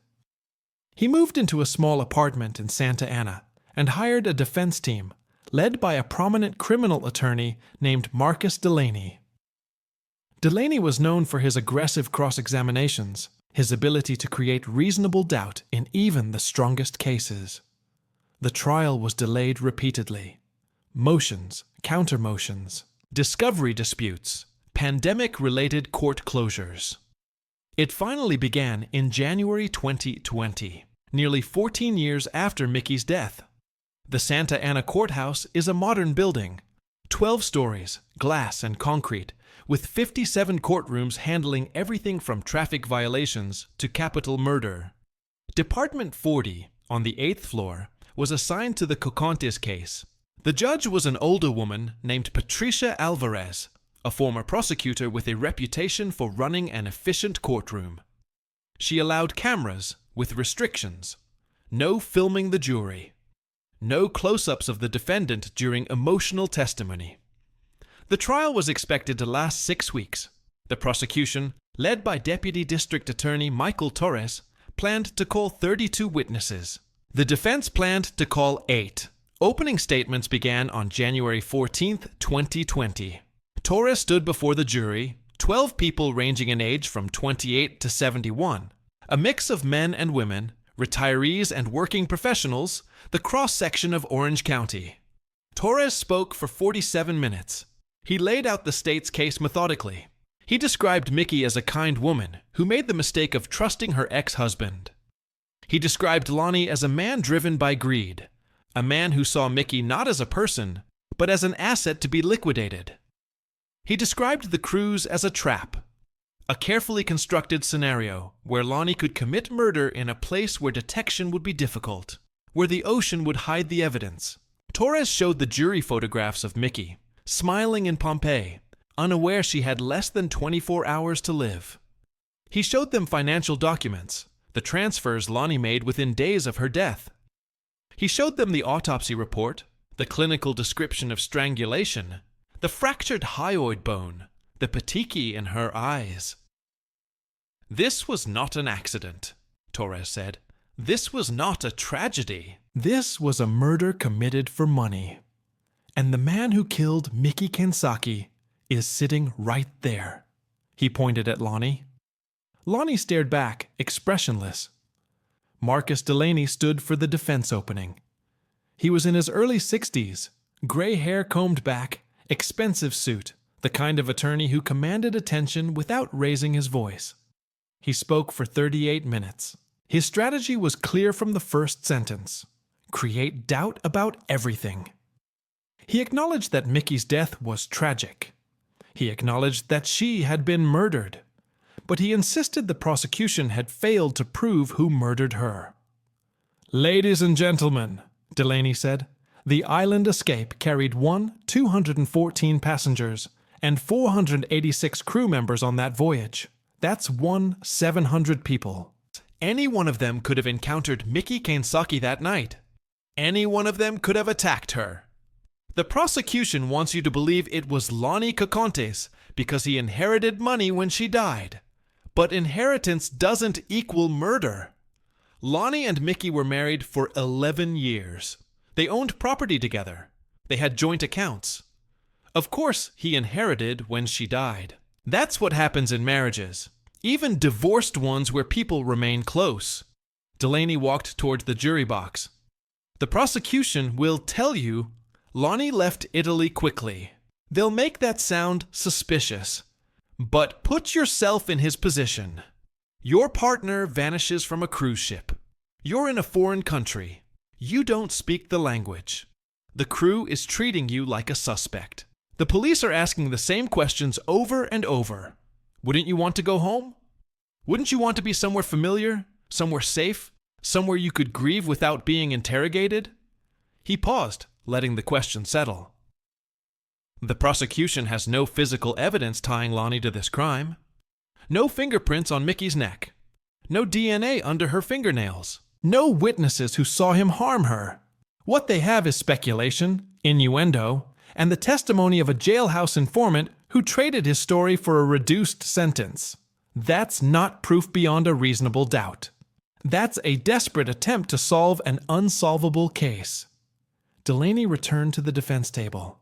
He moved into a small apartment in Santa Ana and hired a defense team, led by a prominent criminal attorney named Marcus Delaney. Delaney was known for his aggressive cross-examinations, his ability to create reasonable doubt in even the strongest cases. The trial was delayed repeatedly. Motions, counter-motions, discovery disputes, pandemic-related court closures. It finally began in January 2020, nearly 14 years after Mickey's death. The Santa Ana Courthouse is a modern building, 12 stories, glass and concrete, with 57 courtrooms handling everything from traffic violations to capital murder. Department 40, on the 8th floor, was assigned to the Cocontes case. The judge was an older woman named Patricia Alvarez, a former prosecutor with a reputation for running an efficient courtroom. She allowed cameras with restrictions. No filming the jury. No close-ups of the defendant during emotional testimony. The trial was expected to last 6 weeks. The prosecution, led by Deputy District Attorney Michael Torres, planned to call 32 witnesses. The defense planned to call 8. Opening statements began on January 14, 2020. Torres stood before the jury, 12 people ranging in age from 28 to 71, a mix of men and women, retirees and working professionals, the cross-section of Orange County. Torres spoke for 47 minutes. He laid out the state's case methodically. He described Mickey as a kind woman who made the mistake of trusting her ex-husband. He described Lonnie as a man driven by greed, a man who saw Mickey not as a person, but as an asset to be liquidated. He described the cruise as a trap, a carefully constructed scenario where Lonnie could commit murder in a place where detection would be difficult, where the ocean would hide the evidence. Torres showed the jury photographs of Mickey, smiling in Pompeii, unaware she had less than 24 hours to live. He showed them financial documents, the transfers Lonnie made within days of her death. He showed them the autopsy report, the clinical description of strangulation, the fractured hyoid bone, the petechiae in her eyes. "This was not an accident," Torres said. "This was not a tragedy. This was a murder committed for money. And the man who killed Mickey Kansaki is sitting right there." He pointed at Lonnie. Lonnie stared back, expressionless. Marcus Delaney stood for the defense opening. He was in his early 60s, gray hair combed back, expensive suit, the kind of attorney who commanded attention without raising his voice. He spoke for 38 minutes. His strategy was clear from the first sentence: create doubt about everything. He acknowledged that Mickey's death was tragic. He acknowledged that she had been murdered. But he insisted the prosecution had failed to prove who murdered her. "Ladies and gentlemen," Delaney said, "the island escape carried 214 passengers and 486 crew members on that voyage. That's 700 people. Any one of them could have encountered Mickey Kansaki that night. Any one of them could have attacked her. The prosecution wants you to believe it was Lonnie Cocontes because he inherited money when she died. But inheritance doesn't equal murder. Lonnie and Mickey were married for 11 years. They owned property together. They had joint accounts. Of course, he inherited when she died. That's what happens in marriages, even divorced ones where people remain close." Delaney walked toward the jury box. "The prosecution will tell you Lonnie left Italy quickly. They'll make that sound suspicious. But put yourself in his position. Your partner vanishes from a cruise ship. You're in a foreign country. You don't speak the language. The crew is treating you like a suspect. The police are asking the same questions over and over. Wouldn't you want to go home? Wouldn't you want to be somewhere familiar, somewhere safe, somewhere you could grieve without being interrogated?" He paused, letting the question settle. "The prosecution has no physical evidence tying Lonnie to this crime. No fingerprints on Mickey's neck. No DNA under her fingernails. No witnesses who saw him harm her. What they have is speculation, innuendo, and the testimony of a jailhouse informant who traded his story for a reduced sentence. That's not proof beyond a reasonable doubt. That's a desperate attempt to solve an unsolvable case." Delaney returned to the defense table.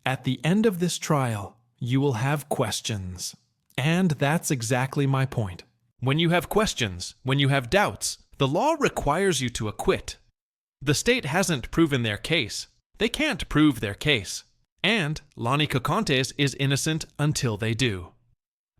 "At the end of this trial, you will have questions. And that's exactly my point. When you have questions, when you have doubts, the law requires you to acquit. The state hasn't proven their case. They can't prove their case. And Lonnie Cocontes is innocent until they do."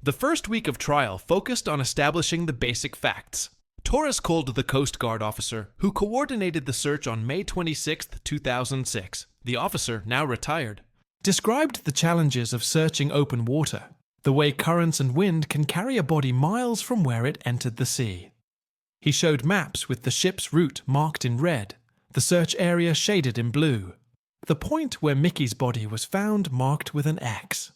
The first week of trial focused on establishing the basic facts. Torres called the Coast Guard officer who coordinated the search on May 26, 2006. The officer, now retired, described the challenges of searching open water, the way currents and wind can carry a body miles from where it entered the sea. He showed maps with the ship's route marked in red, the search area shaded in blue, the point where Mickey's body was found marked with an X.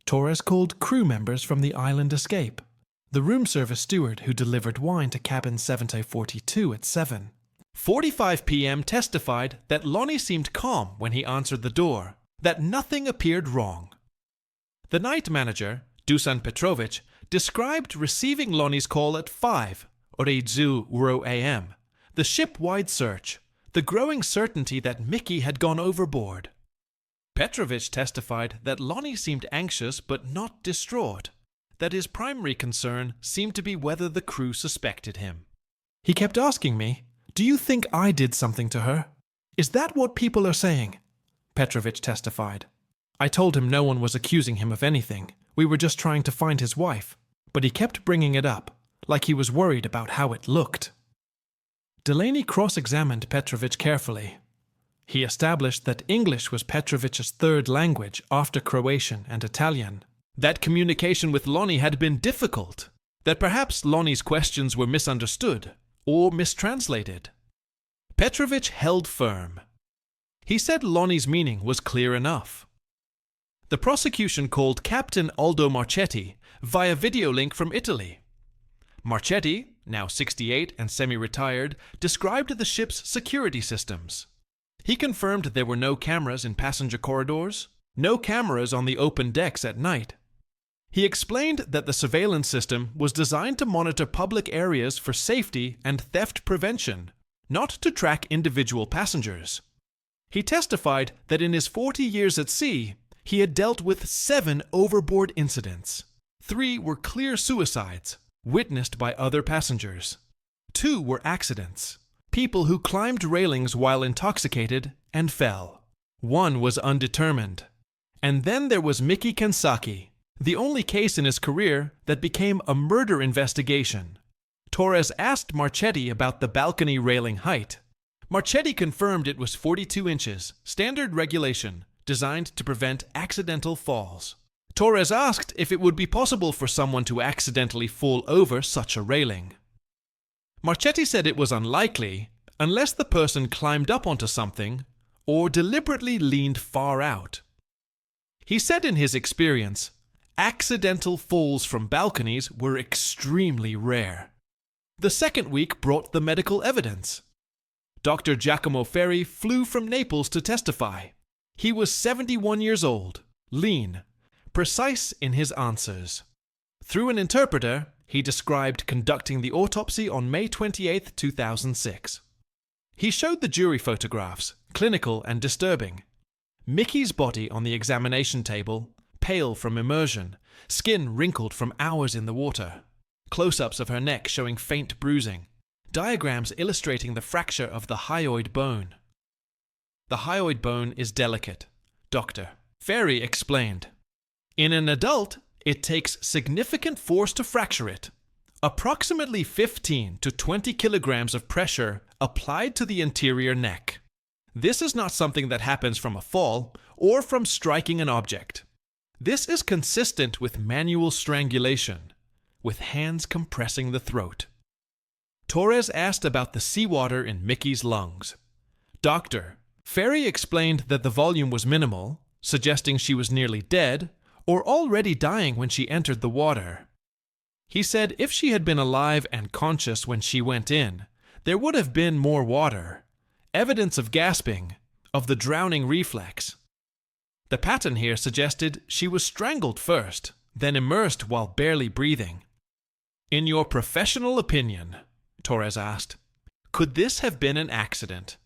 Torres called crew members from the island escape, the room service steward who delivered wine to cabin 7042 at 7. 45 p.m. testified that Lonnie seemed calm when he answered the door, that nothing appeared wrong. The night manager, Dusan Petrovic, described receiving Lonnie's call at 5 a.m., the ship-wide search, the growing certainty that Mickey had gone overboard. Petrovic testified that Lonnie seemed anxious but not distraught, that his primary concern seemed to be whether the crew suspected him. "He kept asking me, 'Do you think I did something to her? Is that what people are saying?' Petrovic testified. I told him no one was accusing him of anything. We were just trying to find his wife. But he kept bringing it up, like he was worried about how it looked. Delaney cross-examined Petrovich carefully. He established that English was Petrovich's third language after Croatian and Italian. That communication with Lonnie had been difficult. That perhaps Lonnie's questions were misunderstood or mistranslated. Petrovich held firm. He said Lonnie's meaning was clear enough. The prosecution called Captain Aldo Marchetti via video link from Italy. Marchetti, now 68 and semi-retired, described the ship's security systems. He confirmed there were no cameras in passenger corridors, no cameras on the open decks at night. He explained that the surveillance system was designed to monitor public areas for safety and theft prevention, not to track individual passengers. He testified that in his 40 years at sea, he had dealt with 7 overboard incidents. 3 were clear suicides, witnessed by other passengers. 2 were accidents, people who climbed railings while intoxicated and fell. 1 was undetermined. And then there was Mickey Kansaki, the only case in his career that became a murder investigation. Torres asked Marchetti about the balcony railing height. Marchetti confirmed it was 42 inches, standard regulation, designed to prevent accidental falls. Torres asked if it would be possible for someone to accidentally fall over such a railing. Marchetti said it was unlikely unless the person climbed up onto something or deliberately leaned far out. He said in his experience, accidental falls from balconies were extremely rare. The second week brought the medical evidence. Dr. Giacomo Ferri flew from Naples to testify. He was 71 years old, lean, precise in his answers. Through an interpreter, he described conducting the autopsy on May 28, 2006. He showed the jury photographs, clinical and disturbing. Mickey's body on the examination table, pale from immersion, skin wrinkled from hours in the water. Close-ups of her neck showing faint bruising. Diagrams illustrating the fracture of the hyoid bone. The hyoid bone is delicate, Dr. Ferri explained. In an adult, it takes significant force to fracture it. Approximately 15 to 20 kilograms of pressure applied to the interior neck. This is not something that happens from a fall or from striking an object. This is consistent with manual strangulation, with hands compressing the throat. Torres asked about the seawater in Mickey's lungs. Dr. Ferri explained that the volume was minimal, suggesting she was nearly dead or already dying when she entered the water. He said if she had been alive and conscious when she went in, there would have been more water, evidence of gasping, of the drowning reflex. The pattern here suggested she was strangled first, then immersed while barely breathing. In your professional opinion, Torres asked, could this have been an accident?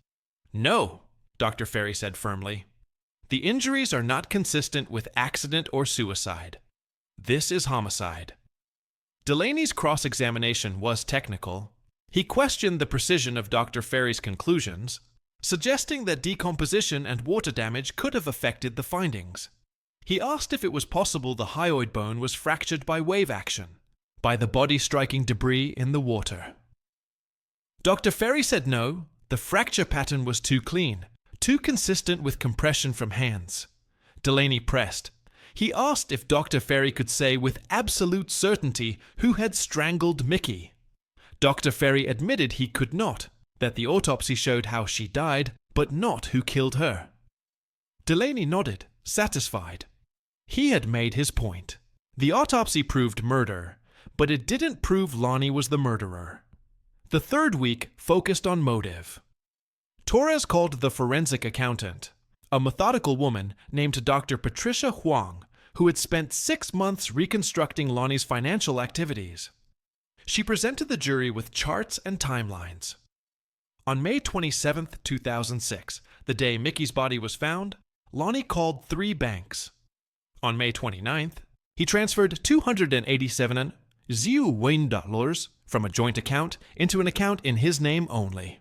No, Dr. Ferri said firmly. The injuries are not consistent with accident or suicide. This is homicide. Delaney's cross-examination was technical. He questioned the precision of Dr. Ferri's conclusions, suggesting that decomposition and water damage could have affected the findings. He asked if it was possible the hyoid bone was fractured by wave action, by the body striking debris in the water. Dr. Ferri said no, the fracture pattern was too clean, too consistent with compression from hands. Delaney pressed. He asked if Dr. Ferri could say with absolute certainty who had strangled Mickey. Dr. Ferri admitted he could not, that the autopsy showed how she died, but not who killed her. Delaney nodded, satisfied. He had made his point. The autopsy proved murder, but it didn't prove Lonnie was the murderer. The third week focused on motive. Torres called the forensic accountant, a methodical woman named Dr. Patricia Huang, who had spent 6 months reconstructing Lonnie's financial activities. She presented the jury with charts and timelines. On May 27, 2006, the day Mickey's body was found, Lonnie called 3 banks. On May 29th, he transferred $287 dollars from a joint account into an account in his name only.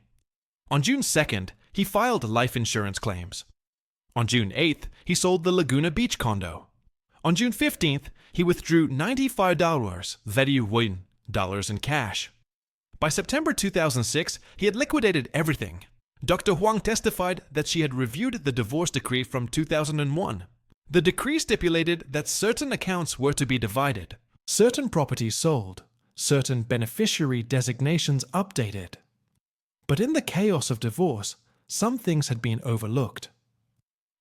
On June 2nd, he filed life insurance claims. On June 8th, he sold the Laguna Beach condo. On June 15th, he withdrew $95 dollars in cash. By September 2006, he had liquidated everything. Dr. Huang testified that she had reviewed the divorce decree from 2001. The decree stipulated that certain accounts were to be divided, certain properties sold, certain beneficiary designations updated. But in the chaos of divorce, some things had been overlooked.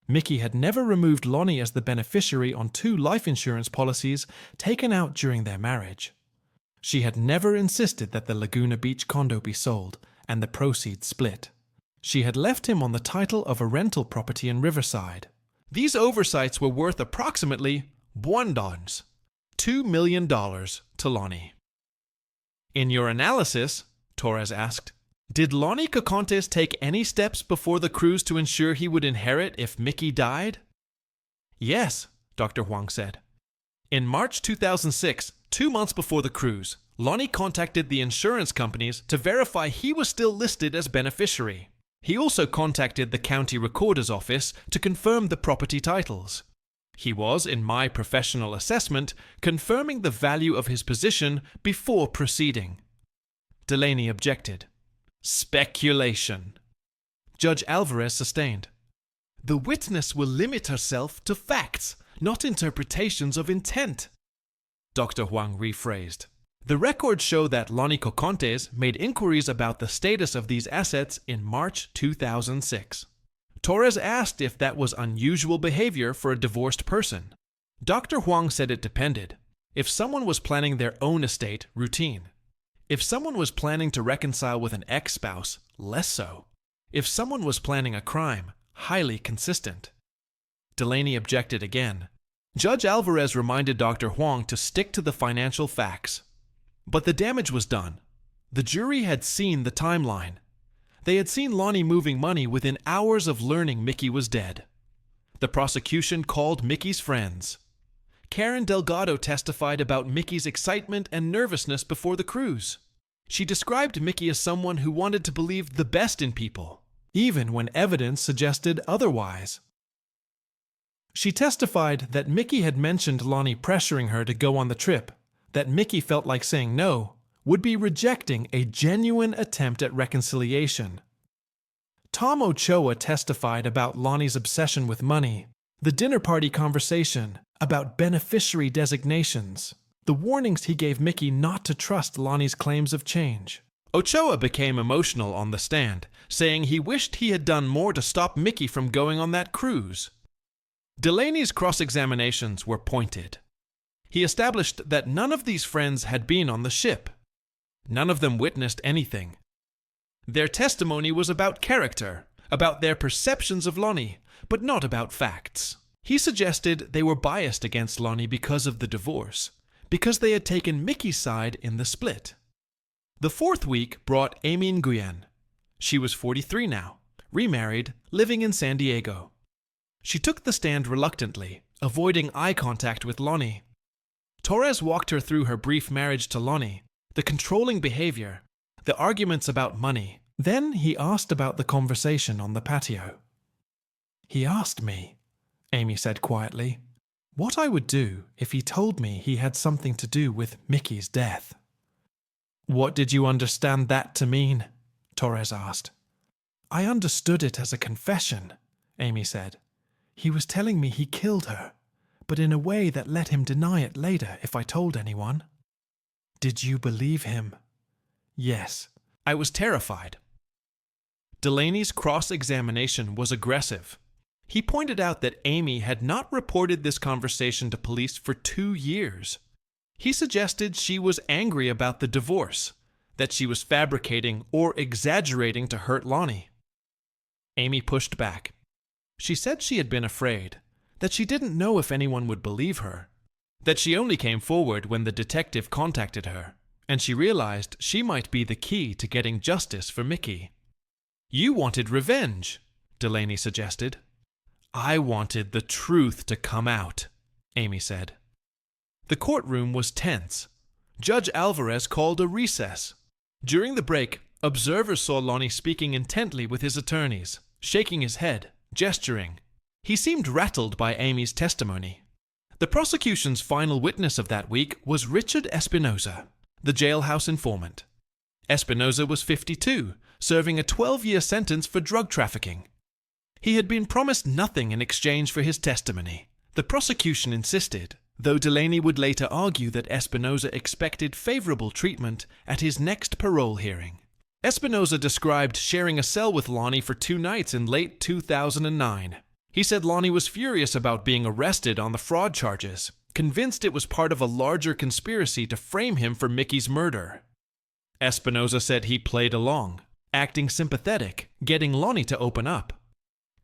Mickey had never removed Lonnie as the beneficiary on 2 life insurance policies taken out during their marriage. She had never insisted that the Laguna Beach condo be sold and the proceeds split. She had left him on the title of a rental property in Riverside. These oversights were worth approximately $2 million to Lonnie. In your analysis, Torres asked, did Lonnie Cocontes take any steps before the cruise to ensure he would inherit if Mickey died? Yes, Dr. Huang said. In March 2006, 2 months before the cruise, Lonnie contacted the insurance companies to verify he was still listed as beneficiary. He also contacted the county recorder's office to confirm the property titles. He was, in my professional assessment, confirming the value of his position before proceeding. Delaney objected. Speculation. Judge Alvarez sustained. The witness will limit herself to facts, not interpretations of intent. Dr. Huang rephrased. The records show that Lonnie Cocontes made inquiries about the status of these assets in March 2006. Torres asked if that was unusual behavior for a divorced person. Dr. Huang said it depended. If someone was planning their own estate, routine. If someone was planning to reconcile with an ex-spouse, less so. If someone was planning a crime, highly consistent. Delaney objected again. Judge Alvarez reminded Dr. Huang to stick to the financial facts. But the damage was done. The jury had seen the timeline. They had seen Lonnie moving money within hours of learning Mickey was dead. The prosecution called Mickey's friends. Karen Delgado testified about Mickey's excitement and nervousness before the cruise. She described Mickey as someone who wanted to believe the best in people, even when evidence suggested otherwise. She testified that Mickey had mentioned Lonnie pressuring her to go on the trip, that Mickey felt like saying no would be rejecting a genuine attempt at reconciliation. Tom Ochoa testified about Lonnie's obsession with money, the dinner party conversation, about beneficiary designations, the warnings he gave Mickey not to trust Lonnie's claims of change. Ochoa became emotional on the stand, saying he wished he had done more to stop Mickey from going on that cruise. Delaney's cross-examinations were pointed. He established that none of these friends had been on the ship. None of them witnessed anything. Their testimony was about character, about their perceptions of Lonnie, but not about facts. He suggested they were biased against Lonnie because of the divorce, because they had taken Mickey's side in the split. The 4th week brought Amy Nguyen. She was 43 now, remarried, living in San Diego. She took the stand reluctantly, avoiding eye contact with Lonnie. Torres walked her through her brief marriage to Lonnie, the controlling behavior, the arguments about money. Then he asked about the conversation on the patio. He asked me, Amy said quietly, what I would do if he told me he had something to do with Mickey's death. What did you understand that to mean? Torres asked. I understood it as a confession, Amy said. He was telling me he killed her, but in a way that let him deny it later if I told anyone. Did you believe him? Yes. I was terrified. Delaney's cross-examination was aggressive. He pointed out that Amy had not reported this conversation to police for 2 years. He suggested she was angry about the divorce, that she was fabricating or exaggerating to hurt Lonnie. Amy pushed back. She said she had been afraid, that she didn't know if anyone would believe her, that she only came forward when the detective contacted her, and she realized she might be the key to getting justice for Mickey. You wanted revenge, Delaney suggested. I wanted the truth to come out, Amy said. The courtroom was tense. Judge Alvarez called a recess. During the break, observers saw Lonnie speaking intently with his attorneys, shaking his head, gesturing. He seemed rattled by Amy's testimony. The prosecution's final witness of that week was Richard Espinoza, the jailhouse informant. Espinoza was 52, serving a 12-year sentence for drug trafficking. He had been promised nothing in exchange for his testimony. The prosecution insisted, though Delaney would later argue that Espinoza expected favorable treatment at his next parole hearing. Espinoza described sharing a cell with Lonnie for 2 nights in late 2009. He said Lonnie was furious about being arrested on the fraud charges, convinced it was part of a larger conspiracy to frame him for Mickey's murder. Espinoza said he played along, acting sympathetic, getting Lonnie to open up.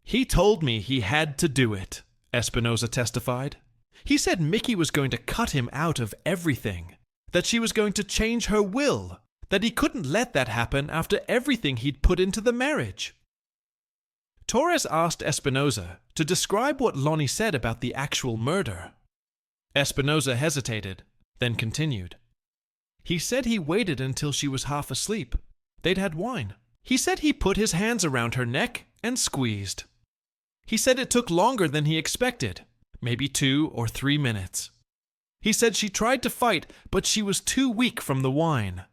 "He told me he had to do it," Espinoza testified. He said Mickey was going to cut him out of everything, that she was going to change her will, that he couldn't let that happen after everything he'd put into the marriage. Torres asked Espinoza to describe what Lonnie said about the actual murder. Espinoza hesitated, then continued. He said he waited until she was half asleep. They'd had wine. He said he put his hands around her neck and squeezed. He said it took longer than he expected, maybe 2 or 3 minutes. He said she tried to fight, but she was too weak from the wine.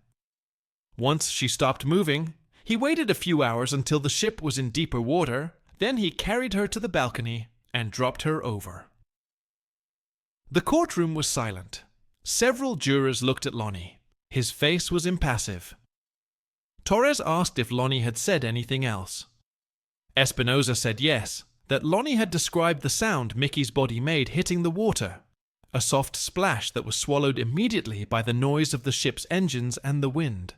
Once she stopped moving, he waited a few hours until the ship was in deeper water, then he carried her to the balcony and dropped her over. The courtroom was silent. Several jurors looked at Lonnie. His face was impassive. Torres asked if Lonnie had said anything else. Espinoza said yes, that Lonnie had described the sound Mickey's body made hitting the water, a soft splash that was swallowed immediately by the noise of the ship's engines and the wind.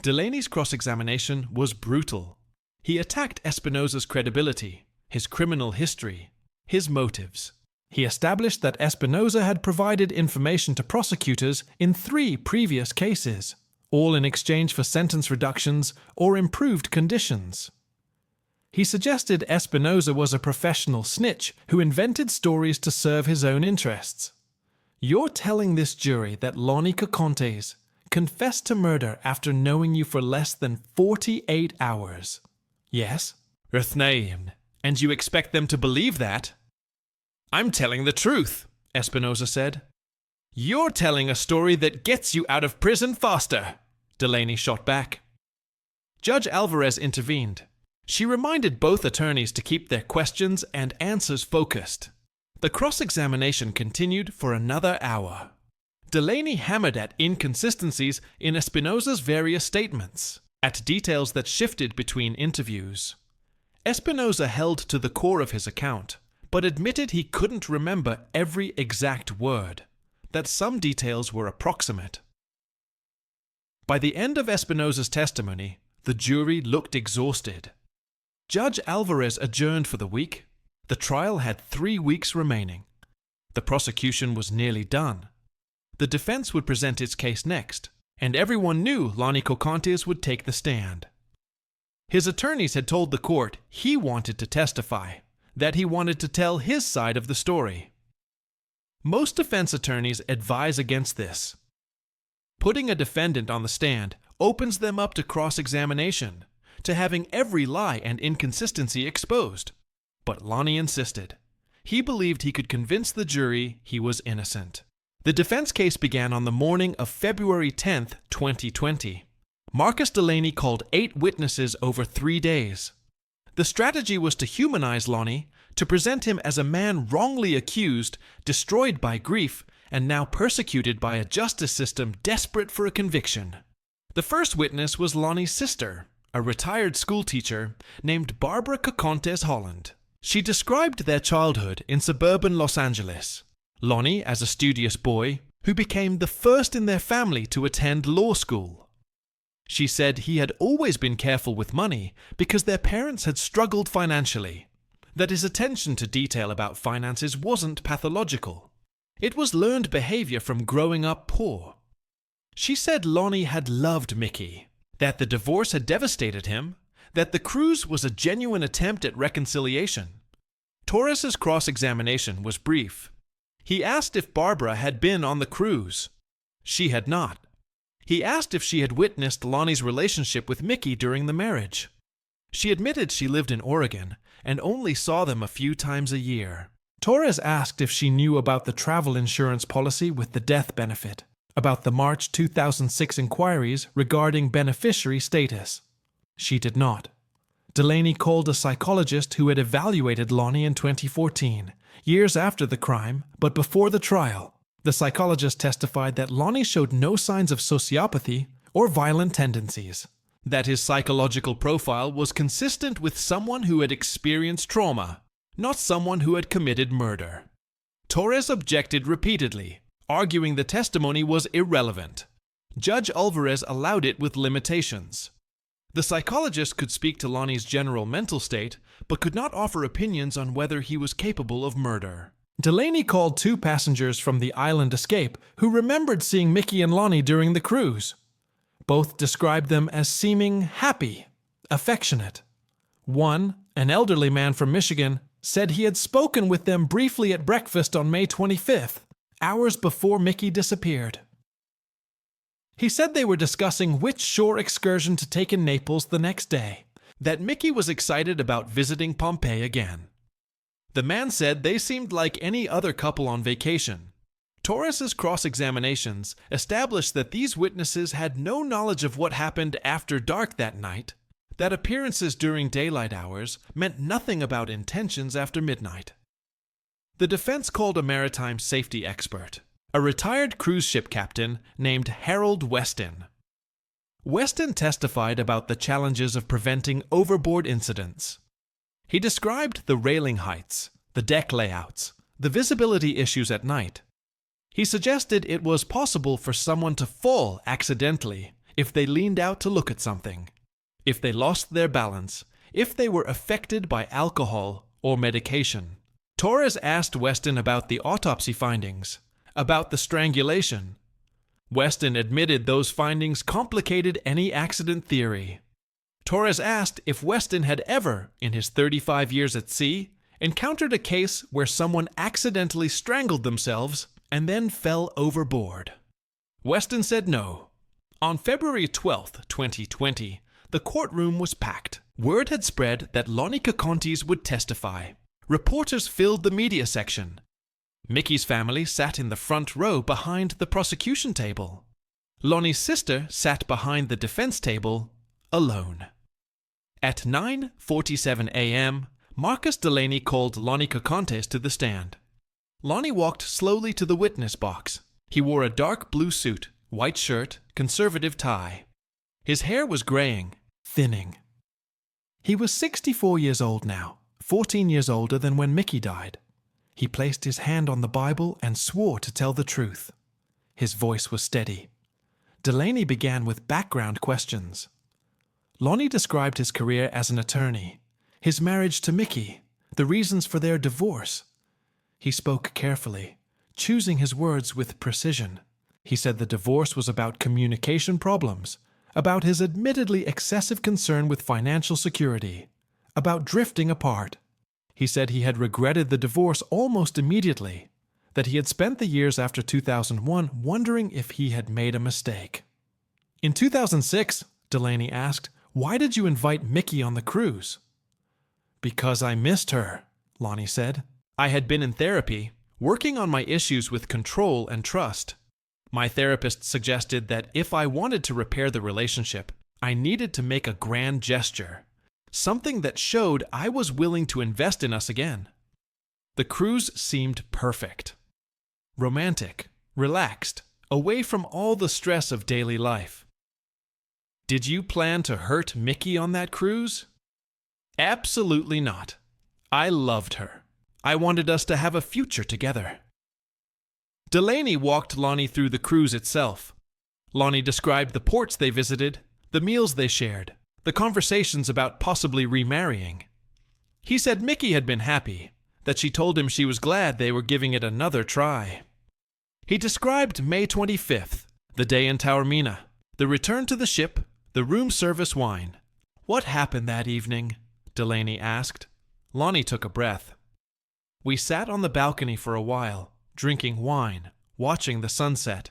Delaney's cross-examination was brutal. He attacked Espinoza's credibility, his criminal history, his motives. He established that Espinoza had provided information to prosecutors in 3 previous cases, all in exchange for sentence reductions or improved conditions. He suggested Espinoza was a professional snitch who invented stories to serve his own interests. "You're telling this jury that Lonnie Cocontes confessed to murder after knowing you for less than 48 hours. Yes? Rthnaim. And you expect them to believe that?" "I'm telling the truth," Espinoza said. "You're telling a story that gets you out of prison faster," Delaney shot back. Judge Alvarez intervened. She reminded both attorneys to keep their questions and answers focused. The cross-examination continued for another hour. Delaney hammered at inconsistencies in Espinoza's various statements, at details that shifted between interviews. Espinoza held to the core of his account, but admitted he couldn't remember every exact word, that some details were approximate. By the end of Espinoza's testimony, the jury looked exhausted. Judge Alvarez adjourned for the week. The trial had 3 weeks remaining. The prosecution was nearly done. The defense would present its case next, and everyone knew Lonnie Cocontes would take the stand. His attorneys had told the court he wanted to testify, that he wanted to tell his side of the story. Most defense attorneys advise against this. Putting a defendant on the stand opens them up to cross-examination, to having every lie and inconsistency exposed. But Lonnie insisted. He believed he could convince the jury he was innocent. The defense case began on the morning of February 10, 2020. Marcus Delaney called 8 witnesses over 3 days. The strategy was to humanize Lonnie, to present him as a man wrongly accused, destroyed by grief, and now persecuted by a justice system desperate for a conviction. The first witness was Lonnie's sister, a retired schoolteacher named Barbara Cocontes Holland. She described their childhood in suburban Los Angeles. Lonnie as a studious boy who became the first in their family to attend law school. She said he had always been careful with money because their parents had struggled financially, that his attention to detail about finances wasn't pathological. It was learned behavior from growing up poor. She said Lonnie had loved Mickey, that the divorce had devastated him, that the cruise was a genuine attempt at reconciliation. Torres's cross-examination was brief. He asked if Barbara had been on the cruise. She had not. He asked if she had witnessed Lonnie's relationship with Mickey during the marriage. She admitted she lived in Oregon and only saw them a few times a year. Torres asked if she knew about the travel insurance policy with the death benefit, about the March 2006 inquiries regarding beneficiary status. She did not. Delaney called a psychologist who had evaluated Lonnie in 2014, years after the crime, but before the trial. The psychologist testified that Lonnie showed no signs of sociopathy or violent tendencies, that his psychological profile was consistent with someone who had experienced trauma, not someone who had committed murder. Torres objected repeatedly, arguing the testimony was irrelevant. Judge Alvarez allowed it with limitations. The psychologist could speak to Lonnie's general mental state, but could not offer opinions on whether he was capable of murder. Delaney called 2 passengers from the island escape who remembered seeing Mickey and Lonnie during the cruise. Both described them as seeming happy, affectionate. One, an elderly man from Michigan, said he had spoken with them briefly at breakfast on May 25th, hours before Mickey disappeared. He said they were discussing which shore excursion to take in Naples the next day, that Mickey was excited about visiting Pompeii again. The man said they seemed like any other couple on vacation. Torres's cross-examinations established that these witnesses had no knowledge of what happened after dark that night, that appearances during daylight hours meant nothing about intentions after midnight. The defense called a maritime safety expert, a retired cruise ship captain named Harold Weston. Weston testified about the challenges of preventing overboard incidents. He described the railing heights, the deck layouts, the visibility issues at night. He suggested it was possible for someone to fall accidentally if they leaned out to look at something, if they lost their balance, if they were affected by alcohol or medication. Torres asked Weston about the autopsy findings, about the strangulation. Weston admitted those findings complicated any accident theory. Torres asked if Weston had ever, in his 35 years at sea, encountered a case where someone accidentally strangled themselves and then fell overboard. Weston said no. On February 12, 2020, the courtroom was packed. Word had spread that Lonnie Cacontes would testify. Reporters filled the media section. Mickey's family sat in the front row behind the prosecution table. Lonnie's sister sat behind the defense table, alone. At 9:47 a.m., Marcus Delaney called Lonnie Cacontes to the stand. Lonnie walked slowly to the witness box. He wore a dark blue suit, white shirt, conservative tie. His hair was graying, thinning. He was 64 years old now, 14 years older than when Mickey died. He placed his hand on the Bible and swore to tell the truth. His voice was steady. Delaney began with background questions. Lonnie described his career as an attorney, his marriage to Mickey, the reasons for their divorce. He spoke carefully, choosing his words with precision. He said the divorce was about communication problems, about his admittedly excessive concern with financial security, about drifting apart. He said he had regretted the divorce almost immediately, that he had spent the years after 2001 wondering if he had made a mistake. In 2006, Delaney asked, "Why did you invite Mickey on the cruise?" "Because I missed her," Lonnie said. "I had been in therapy, working on my issues with control and trust. My therapist suggested that if I wanted to repair the relationship, I needed to make a grand gesture, something that showed I was willing to invest in us again." The cruise seemed perfect. Romantic, relaxed, away from all the stress of daily life. Did you plan to hurt Mickey on that cruise? Absolutely not. I loved her. I wanted us to have a future together. Delaney walked Lonnie through the cruise itself. Lonnie described the ports they visited, the meals they shared, the conversations about possibly remarrying. He said Mickey had been happy, that she told him she was glad they were giving it another try. He described May 25th, the day in Taormina, the return to the ship, the room service wine. "What happened that evening?" Delaney asked. Lonnie took a breath. "We sat on the balcony for a while, drinking wine, watching the sunset.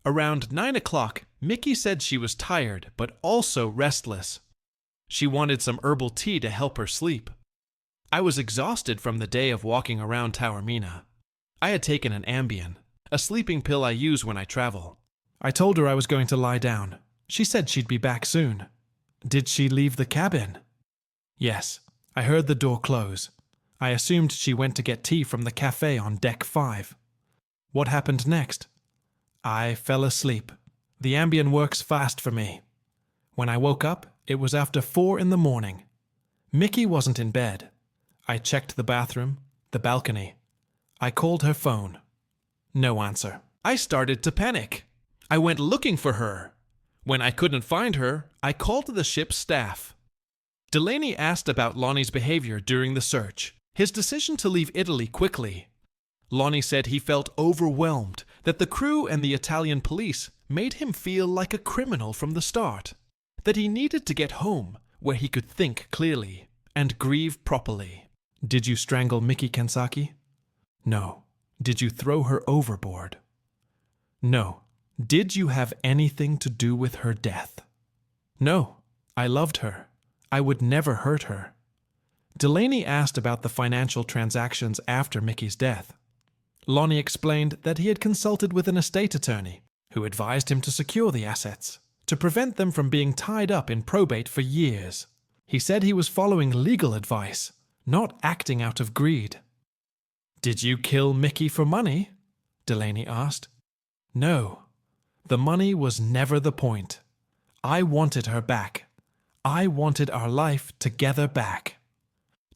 Around 9 o'clock, Mickey said she was tired but also restless. She wanted some herbal tea to help her sleep. I was exhausted from the day of walking around Taormina. I had taken an Ambien, a sleeping pill I use when I travel. I told her I was going to lie down. She said she'd be back soon. Did she leave the cabin? Yes, I heard the door close. I assumed she went to get tea from the cafe on deck 5. What happened next? I fell asleep. The Ambien works fast for me. When I woke up, it was after 4 in the morning. Mickey wasn't in bed. I checked the bathroom, the balcony. I called her phone. No answer. I started to panic. I went looking for her. When I couldn't find her, I called the ship's staff. Delaney asked about Lonnie's behavior during the search, his decision to leave Italy quickly. Lonnie said he felt overwhelmed, that the crew and the Italian police made him feel like a criminal from the start, that he needed to get home where he could think clearly and grieve properly. Did you strangle Miki Kensaki? No. Did you throw her overboard? No. Did you have anything to do with her death? No. I loved her. I would never hurt her. Delaney asked about the financial transactions after Mickey's death. Lonnie explained that he had consulted with an estate attorney who advised him to secure the assets, to prevent them from being tied up in probate for years. He said he was following legal advice, not acting out of greed. Did you kill Mickey for money? Delaney asked. No. The money was never the point. I wanted her back. I wanted our life together back.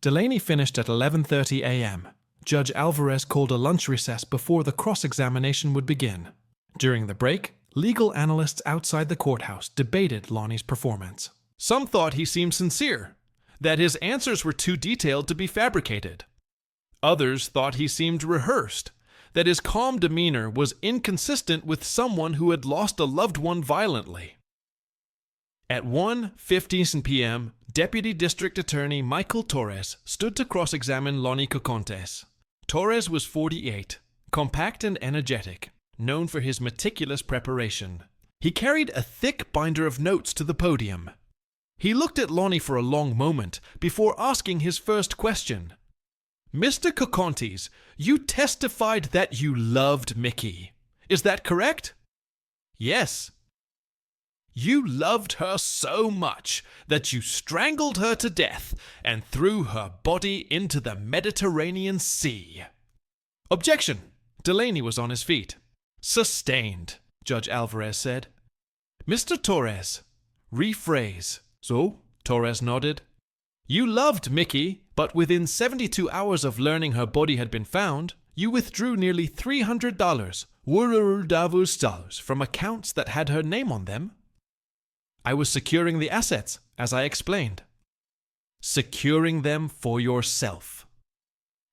Delaney finished at 11:30 a.m. Judge Alvarez called a lunch recess before the cross-examination would begin. During the break, legal analysts outside the courthouse debated Lonnie's performance. Some thought he seemed sincere, that his answers were too detailed to be fabricated. Others thought he seemed rehearsed, that his calm demeanor was inconsistent with someone who had lost a loved one violently. At 1:15 p.m., Deputy District Attorney Michael Torres stood to cross-examine Lonnie Cocontes. Torres was 48, compact and energetic, known for his meticulous preparation. He carried a thick binder of notes to the podium. He looked at Lonnie for a long moment before asking his first question. Mr. Cocontes, you testified that you loved Mickey. Is that correct? Yes. You loved her so much that you strangled her to death and threw her body into the Mediterranean Sea. Objection! Delaney was on his feet. Sustained, Judge Alvarez said. Mr. Torres, rephrase. So? Torres nodded. You loved Mickey, but within 72 hours of learning her body had been found, you withdrew nearly $300 from accounts that had her name on them. I was securing the assets, as I explained. Securing them for yourself.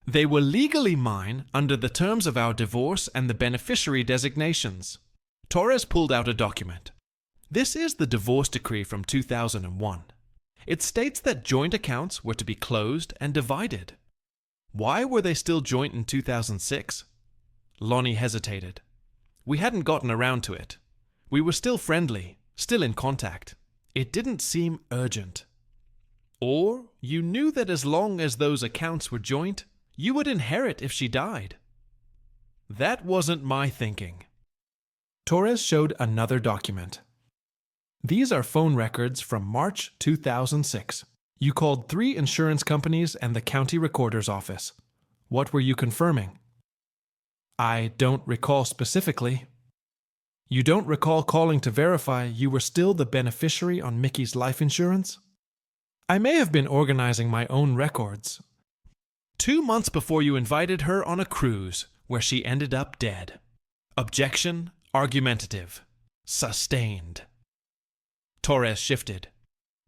They were legally mine under the terms of our divorce and the beneficiary designations. Torres pulled out a document. This is the divorce decree from 2001. It states that joint accounts were to be closed and divided. Why were they still joint in 2006? Lonnie hesitated. We hadn't gotten around to it. We were still friendly, still in contact. It didn't seem urgent. Or you knew that as long as those accounts were joint, you would inherit if she died. That wasn't my thinking. Torres showed another document. These are phone records from March 2006. You called 3 insurance companies and the county recorder's office. What were you confirming? I don't recall specifically. You don't recall calling to verify you were still the beneficiary on Mickey's life insurance? I may have been organizing my own records. 2 months before you invited her on a cruise where she ended up dead. Objection, argumentative. Sustained. Torres shifted.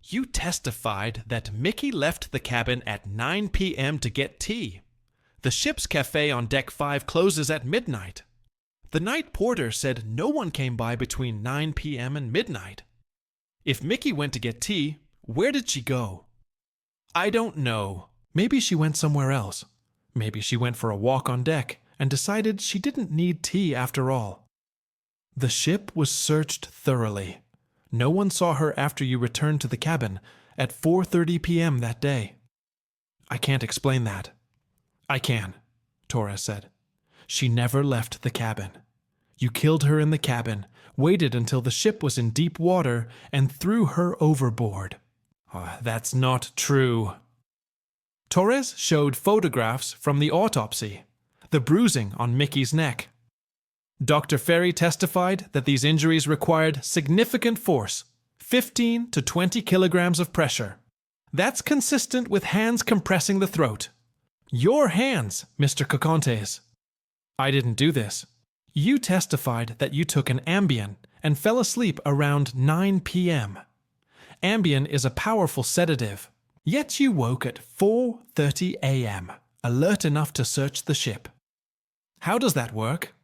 You testified that Mickey left the cabin at 9 p.m. to get tea. The ship's cafe on deck 5 closes at midnight. The night porter said no one came by between 9 p.m. and midnight. If Mickey went to get tea, where did she go? I don't know. Maybe she went somewhere else. Maybe she went for a walk on deck and decided she didn't need tea after all. The ship was searched thoroughly. No one saw her after you returned to the cabin, at 4:30 p.m. that day. I can't explain that. I can, Torres said. She never left the cabin. You killed her in the cabin, waited until the ship was in deep water, and threw her overboard. That's not true. Torres showed photographs from the autopsy, the bruising on Mickey's neck. Dr. Ferry testified that these injuries required significant force, 15 to 20 kilograms of pressure. That's consistent with hands compressing the throat. Your hands, Mr. Cocontes. I didn't do this. You testified that you took an Ambien and fell asleep around 9 p.m. Ambien is a powerful sedative, yet you woke at 4:30 a.m., alert enough to search the ship. How does that work?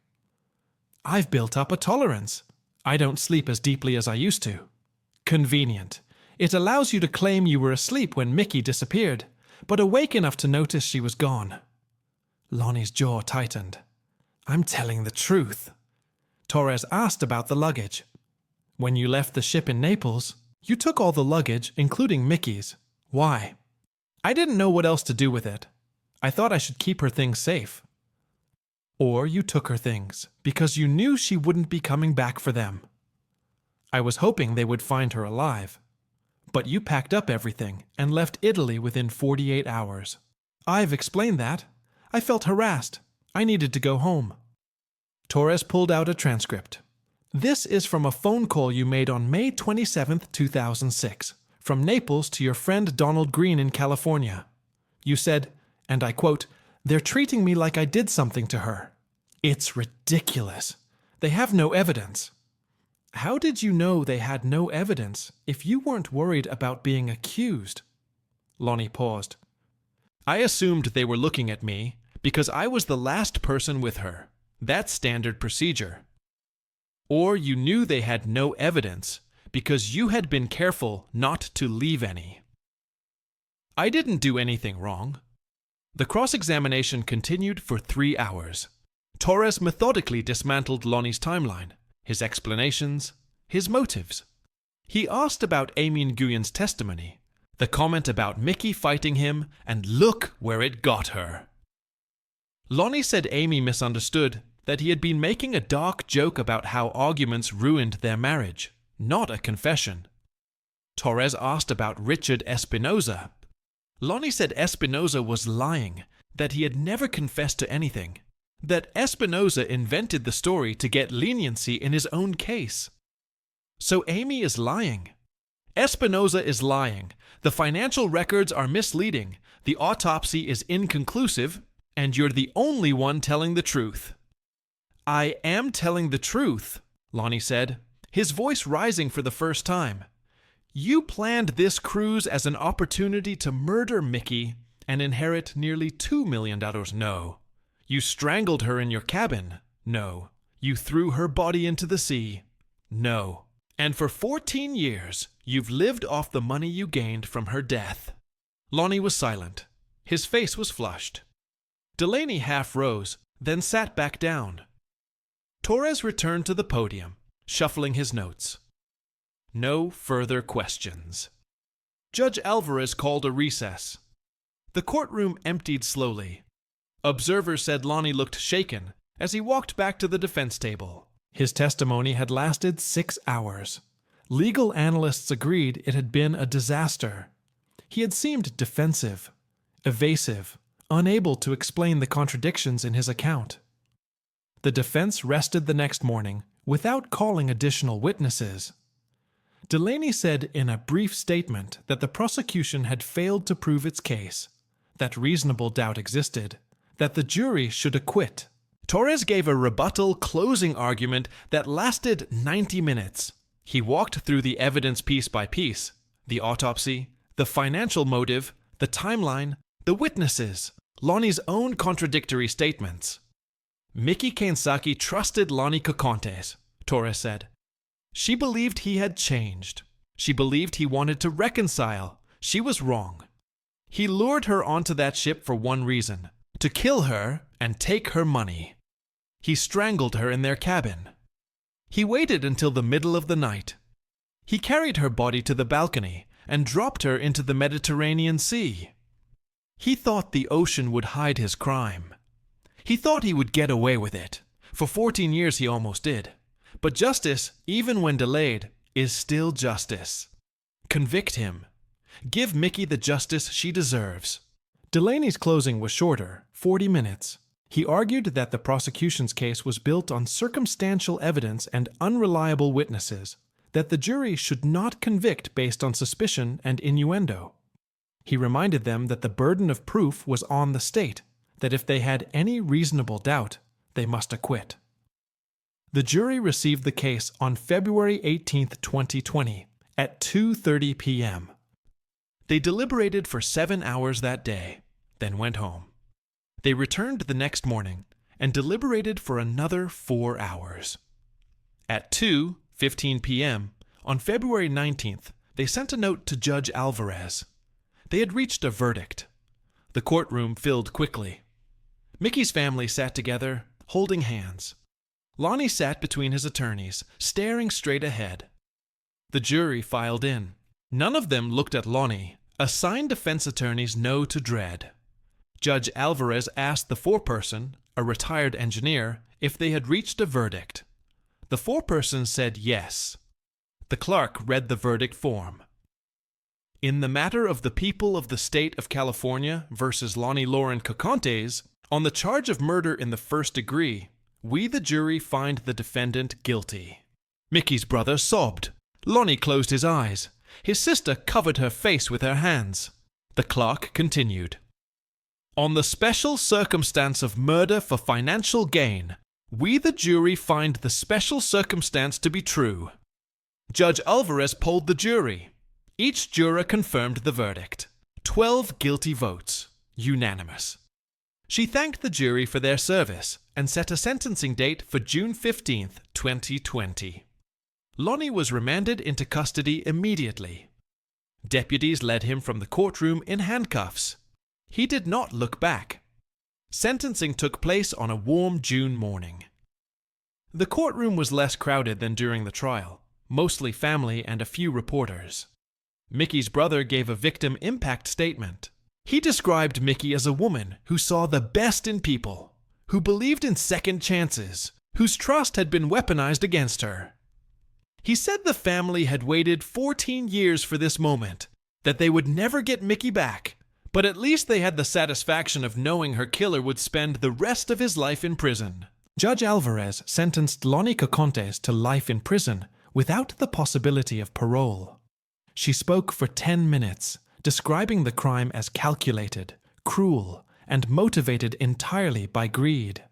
I've built up a tolerance. I don't sleep as deeply as I used to. Convenient. It allows you to claim you were asleep when Mickey disappeared, but awake enough to notice she was gone. Lonnie's jaw tightened. I'm telling the truth. Torres asked about the luggage. When you left the ship in Naples, you took all the luggage, including Mickey's. Why? I didn't know what else to do with it. I thought I should keep her things safe. Or you took her things because you knew she wouldn't be coming back for them. I was hoping they would find her alive. But you packed up everything and left Italy within 48 hours. I've explained that. I felt harassed. I needed to go home. Torres pulled out a transcript. This is from a phone call you made on May 27, 2006, from Naples to your friend Donald Green in California. You said, and I quote, "They're treating me like I did something to her. It's ridiculous. They have no evidence." How did you know they had no evidence if you weren't worried about being accused? Lonnie paused. I assumed they were looking at me because I was the last person with her. That's standard procedure. Or you knew they had no evidence because you had been careful not to leave any. I didn't do anything wrong. The cross-examination continued for 3 hours. Torres methodically dismantled Lonnie's timeline, his explanations, his motives. He asked about Amy Nguyen's testimony, the comment about Mickey fighting him, and look where it got her. Lonnie said Amy misunderstood that he had been making a dark joke about how arguments ruined their marriage, not a confession. Torres asked about Richard Espinoza. Lonnie said Espinoza was lying, that he had never confessed to anything, that Espinoza invented the story to get leniency in his own case. So Amy is lying. Espinoza is lying. The financial records are misleading. The autopsy is inconclusive, and you're the only one telling the truth. I am telling the truth, Lonnie said, his voice rising for the first time. You planned this cruise as an opportunity to murder Mickey and inherit nearly $2 million. No. You strangled her in your cabin. No. You threw her body into the sea. No. And for 14 years, you've lived off the money you gained from her death. Lonnie was silent. His face was flushed. Delaney half rose, then sat back down. Torres returned to the podium, shuffling his notes. No further questions. Judge Alvarez called a recess. The courtroom emptied slowly. Observers said Lonnie looked shaken as he walked back to the defense table. His testimony had lasted 6 hours. Legal analysts agreed it had been a disaster. He had seemed defensive, evasive, unable to explain the contradictions in his account. The defense rested the next morning without calling additional witnesses. Delaney said in a brief statement that the prosecution had failed to prove its case, that reasonable doubt existed, that the jury should acquit. Torres gave a rebuttal closing argument that lasted 90 minutes. He walked through the evidence piece by piece, the autopsy, the financial motive, the timeline, the witnesses, Lonnie's own contradictory statements. Mickey Keinsaki trusted Lonnie Cocontes, Torres said. She believed he had changed. She believed he wanted to reconcile. She was wrong. He lured her onto that ship for one reason, to kill her and take her money. He strangled her in their cabin. He waited until the middle of the night. He carried her body to the balcony and dropped her into the Mediterranean Sea. He thought the ocean would hide his crime. He thought he would get away with it. For 14 years he almost did. But justice, even when delayed, is still justice. Convict him. Give Mickey the justice she deserves. Delaney's closing was shorter, 40 minutes. He argued that the prosecution's case was built on circumstantial evidence and unreliable witnesses, that the jury should not convict based on suspicion and innuendo. He reminded them that the burden of proof was on the state, that if they had any reasonable doubt, they must acquit. The jury received the case on February 18, 2020, at 2:30 p.m. They deliberated for 7 hours that day, then went home. They returned the next morning and deliberated for another 4 hours. At 2:15 p.m. on February 19th, they sent a note to Judge Alvarez. They had reached a verdict. The courtroom filled quickly. Mickey's family sat together, holding hands. Lonnie sat between his attorneys, staring straight ahead. The jury filed in. None of them looked at Lonnie, assigned defense attorneys no to dread. Judge Alvarez asked the foreperson, a retired engineer, if they had reached a verdict. The foreperson said yes. The clerk read the verdict form. In the matter of the people of the state of California versus Lonnie Lauren Cocontes, on the charge of murder in the first degree, we the jury find the defendant guilty. Mickey's brother sobbed. Lonnie closed his eyes. His sister covered her face with her hands. The clerk continued. On the special circumstance of murder for financial gain, we the jury find the special circumstance to be true. Judge Alvarez polled the jury. Each juror confirmed the verdict. 12 guilty votes, unanimous. She thanked the jury for their service and set a sentencing date for June 15, 2020. Lonnie was remanded into custody immediately. Deputies led him from the courtroom in handcuffs. He did not look back. Sentencing took place on a warm June morning. The courtroom was less crowded than during the trial, mostly family and a few reporters. Mickey's brother gave a victim impact statement. He described Mickey as a woman who saw the best in people, who believed in second chances, whose trust had been weaponized against her. He said the family had waited 14 years for this moment, that they would never get Mickey back, but at least they had the satisfaction of knowing her killer would spend the rest of his life in prison. Judge Alvarez sentenced Lonnie Cocontes to life in prison without the possibility of parole. She spoke for 10 minutes, describing the crime as calculated, cruel, and motivated entirely by greed.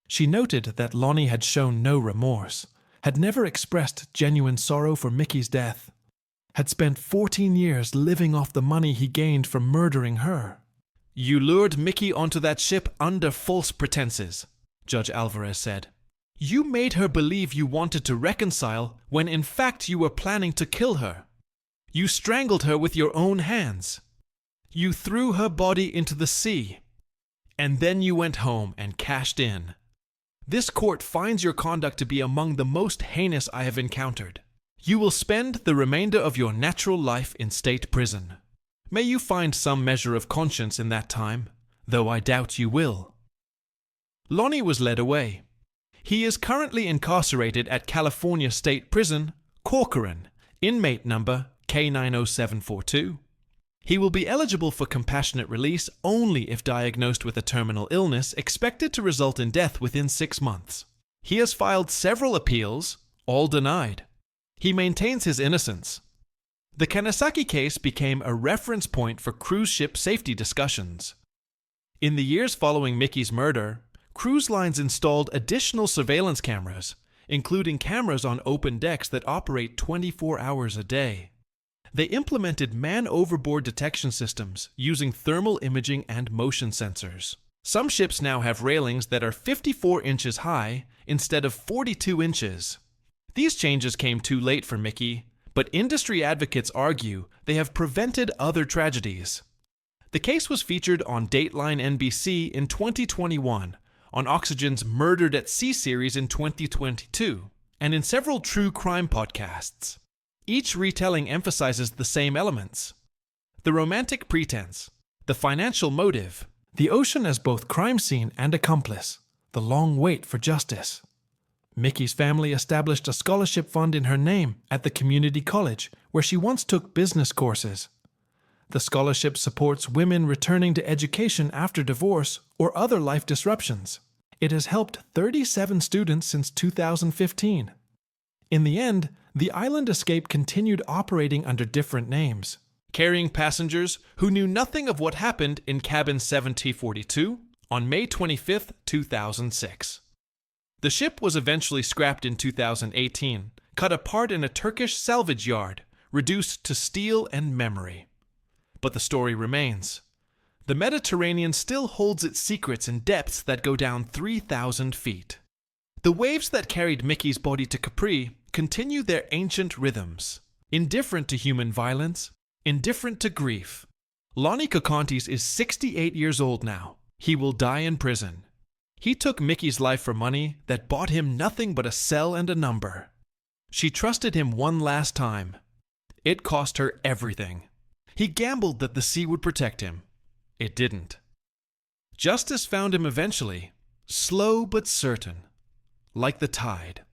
She noted that Lonnie had shown no remorse, had never expressed genuine sorrow for Mickey's death, had spent 14 years living off the money he gained from murdering her. You lured Mickey onto that ship under false pretenses, Judge Alvarez said. You made her believe you wanted to reconcile when in fact you were planning to kill her. You strangled her with your own hands. You threw her body into the sea. And then you went home and cashed in. This court finds your conduct to be among the most heinous I have encountered. You will spend the remainder of your natural life in state prison. May you find some measure of conscience in that time, though I doubt you will. Lonnie was led away. He is currently incarcerated at California State Prison, Corcoran, inmate number K90742. He will be eligible for compassionate release only if diagnosed with a terminal illness expected to result in death within 6 months. He has filed several appeals, all denied. He maintains his innocence. The Kanasaki case became a reference point for cruise ship safety discussions. In the years following Mickey's murder, cruise lines installed additional surveillance cameras, including cameras on open decks that operate 24 hours a day. They implemented man-overboard detection systems using thermal imaging and motion sensors. Some ships now have railings that are 54 inches high instead of 42 inches. These changes came too late for Mickey, but industry advocates argue they have prevented other tragedies. The case was featured on Dateline NBC in 2021, on Oxygen's Murdered at Sea series in 2022, and in several true crime podcasts. Each retelling emphasizes the same elements: the romantic pretense, the financial motive, the ocean as both crime scene and accomplice, the long wait for justice. Mickey's family established a scholarship fund in her name at the community college where she once took business courses. The scholarship supports women returning to education after divorce or other life disruptions. It has helped 37 students since 2015. In the end, the island escape continued operating under different names, carrying passengers who knew nothing of what happened in cabin 7T42 on May 25, 2006. The ship was eventually scrapped in 2018, cut apart in a Turkish salvage yard, reduced to steel and memory. But the story remains. The Mediterranean still holds its secrets in depths that go down 3,000 feet. The waves that carried Mickey's body to Capri continue their ancient rhythms, indifferent to human violence, indifferent to grief. Lonnie Kokontis is 68 years old now. He will die in prison. He took Mickey's life for money that bought him nothing but a cell and a number. She trusted him one last time. It cost her everything. He gambled that the sea would protect him. It didn't. Justice found him eventually, slow but certain, like the tide.